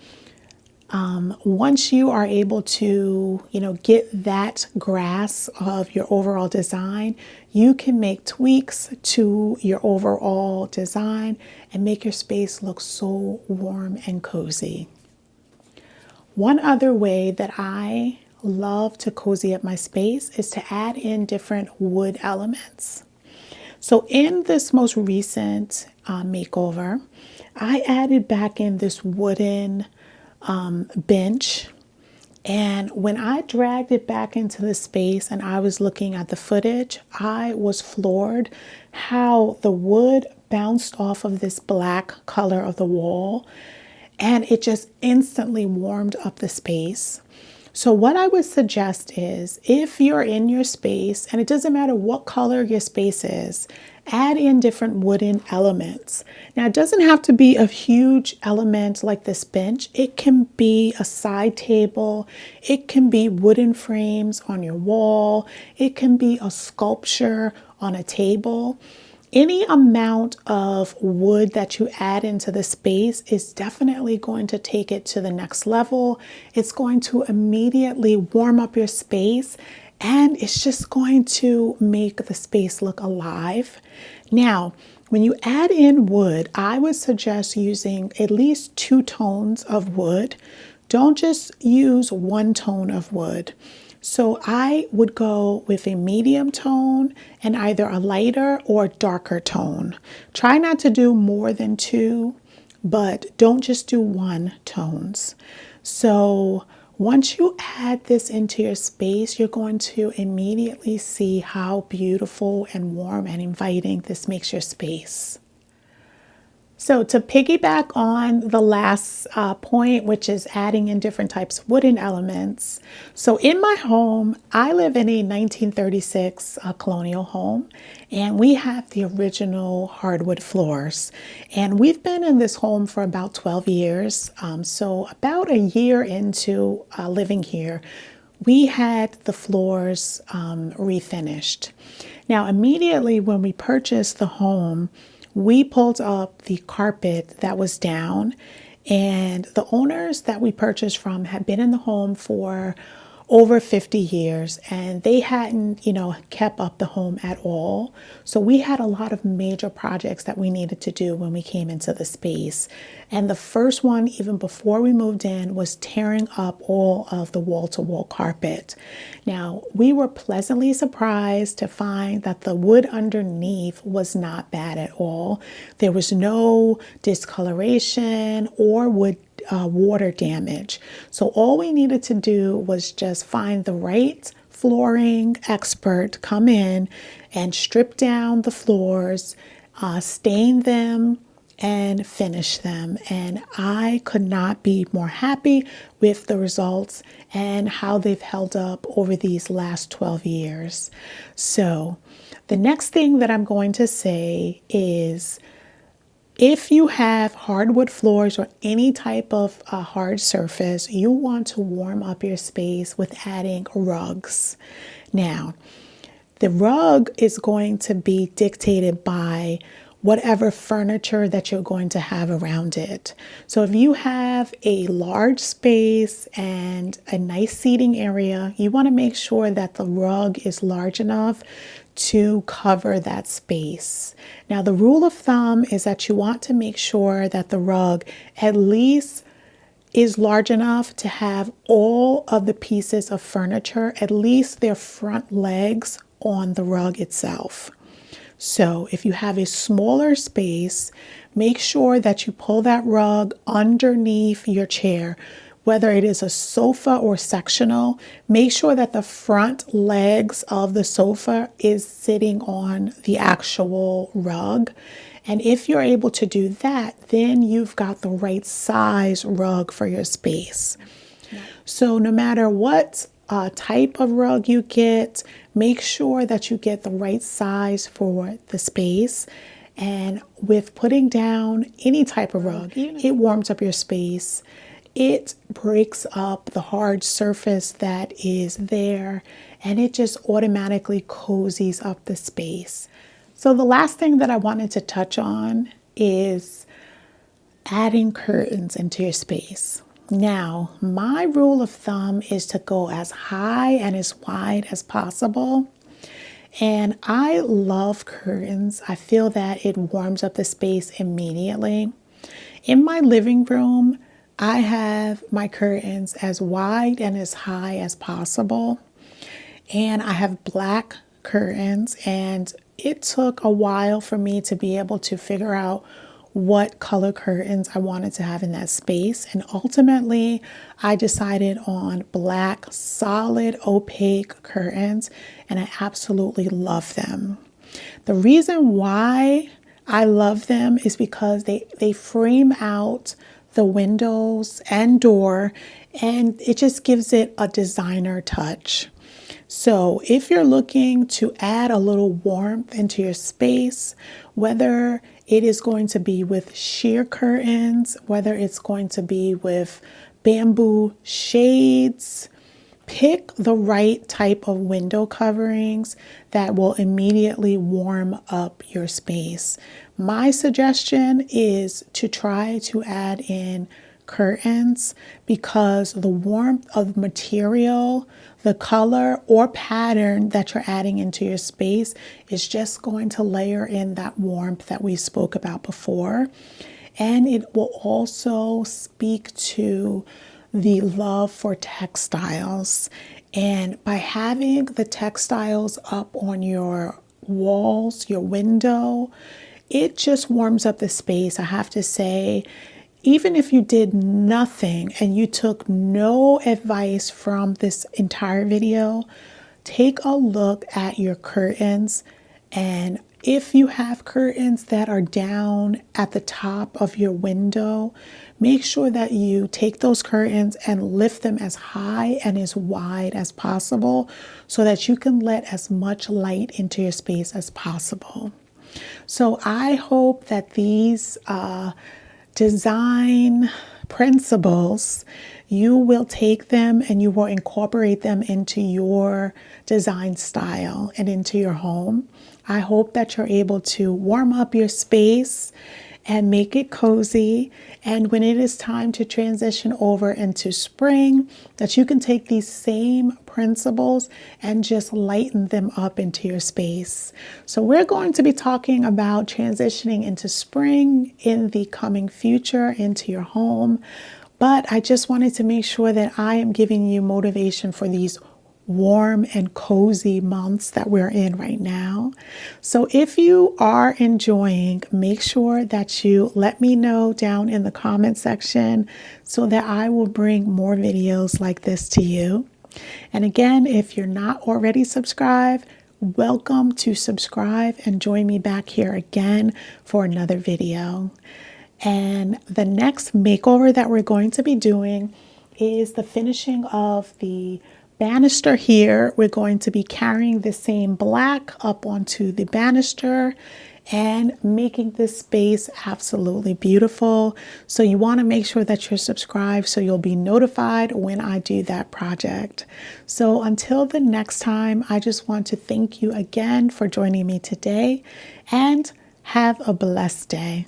once you are able to, get that grasp of your overall design, you can make tweaks to your overall design and make your space look so warm and cozy. One other way that I love to cozy up my space is to add in different wood elements. So in this most recent makeover, I added back in this wooden bench. And when I dragged it back into the space and I was looking at the footage, I was floored how the wood bounced off of this black color of the wall, and it just instantly warmed up the space. So what I would suggest is, if you're in your space, and it doesn't matter what color your space is, add in different wooden elements. Now, it doesn't have to be a huge element like this bench. It can be a side table. It can be wooden frames on your wall. It can be a sculpture on a table. Any amount of wood that you add into the space is definitely going to take it to the next level. It's going to immediately warm up your space, and it's just going to make the space look alive. Now, when you add in wood, I would suggest using at least 2 tones of wood. Don't just use 1 tone of wood. So I would go with a medium tone and either a lighter or darker tone. Try not to do more than 2, but don't just do 1 tones. So once you add this into your space, you're going to immediately see how beautiful and warm and inviting this makes your space. So to piggyback on the last point, which is adding in different types of wooden elements. So in my home, I live in a 1936 colonial home, and we have the original hardwood floors. And we've been in this home for about 12 years. So about a year into living here, we had the floors refinished. Now, immediately when we purchased the home, we pulled up the carpet that was down, and the owners that we purchased from had been in the home for over 50 years, and they hadn't, kept up the home at all. So we had a lot of major projects that we needed to do when we came into the space. And the first one, even before we moved in, was tearing up all of the wall-to-wall carpet. Now, we were pleasantly surprised to find that the wood underneath was not bad at all. There was no discoloration or wood water damage. So all we needed to do was just find the right flooring expert, come in and strip down the floors, stain them, and finish them. And I could not be more happy with the results and how they've held up over these last 12 years. So the next thing that I'm going to say is, if you have hardwood floors or any type of hard surface, you want to warm up your space with adding rugs. Now, the rug is going to be dictated by whatever furniture that you're going to have around it. So if you have a large space and a nice seating area, you want to make sure that the rug is large enough to cover that space. Now, the rule of thumb is that you want to make sure that the rug at least is large enough to have all of the pieces of furniture, at least their front legs, on the rug itself. So if you have a smaller space, make sure that you pull that rug underneath your chair. Whether it is a sofa or sectional, make sure that the front legs of the sofa is sitting on the actual rug. And if you're able to do that, then you've got the right size rug for your space. So no matter what type of rug you get, make sure that you get the right size for the space. And with putting down any type of rug, it warms up your space. It breaks up the hard surface that is there, and it just automatically cozies up the space. So the last thing that I wanted to touch on is adding curtains into your space. Now, my rule of thumb is to go as high and as wide as possible. And I love curtains. I feel that it warms up the space immediately. In my living room, I have my curtains as wide and as high as possible. And I have black curtains, and it took a while for me to be able to figure out what color curtains I wanted to have in that space. And ultimately, I decided on black, solid, opaque curtains, and I absolutely love them. The reason why I love them is because they frame out the windows and door, and it just gives it a designer touch. So if you're looking to add a little warmth into your space, whether it is going to be with sheer curtains, whether it's going to be with bamboo shades, pick the right type of window coverings that will immediately warm up your space. My suggestion is to try to add in curtains because the warmth of material, the color or pattern that you're adding into your space is just going to layer in that warmth that we spoke about before. And it will also speak to the love for textiles. And by having the textiles up on your walls, your window, it just warms up the space. I have to say, even if you did nothing and you took no advice from this entire video, take a look at your curtains. And if you have curtains that are down at the top of your window, make sure that you take those curtains and lift them as high and as wide as possible so that you can let as much light into your space as possible. So I hope that these design principles, you will take them and you will incorporate them into your design style and into your home. I hope that you're able to warm up your space and make it cozy. And when it is time to transition over into spring, that you can take these same principles and just lighten them up into your space. So we're going to be talking about transitioning into spring in the coming future into your home. But I just wanted to make sure that I am giving you motivation for these warm and cozy months that we're in right now. So if you are enjoying, make sure that you let me know down in the comment section so that I will bring more videos like this to you. And again, if you're not already subscribed, welcome to subscribe and join me back here again for another video. And the next makeover that we're going to be doing is the finishing of the banister here. We're going to be carrying the same black up onto the banister and making this space absolutely beautiful. So you want to make sure that you're subscribed so you'll be notified when I do that project. So until the next time, I just want to thank you again for joining me today and have a blessed day.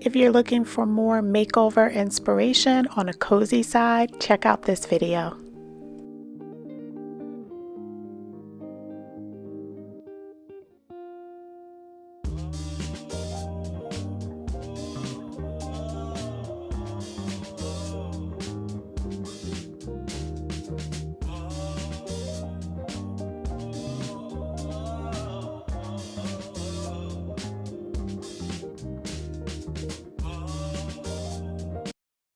If you're looking for more makeover inspiration on a cozy side, check out this video.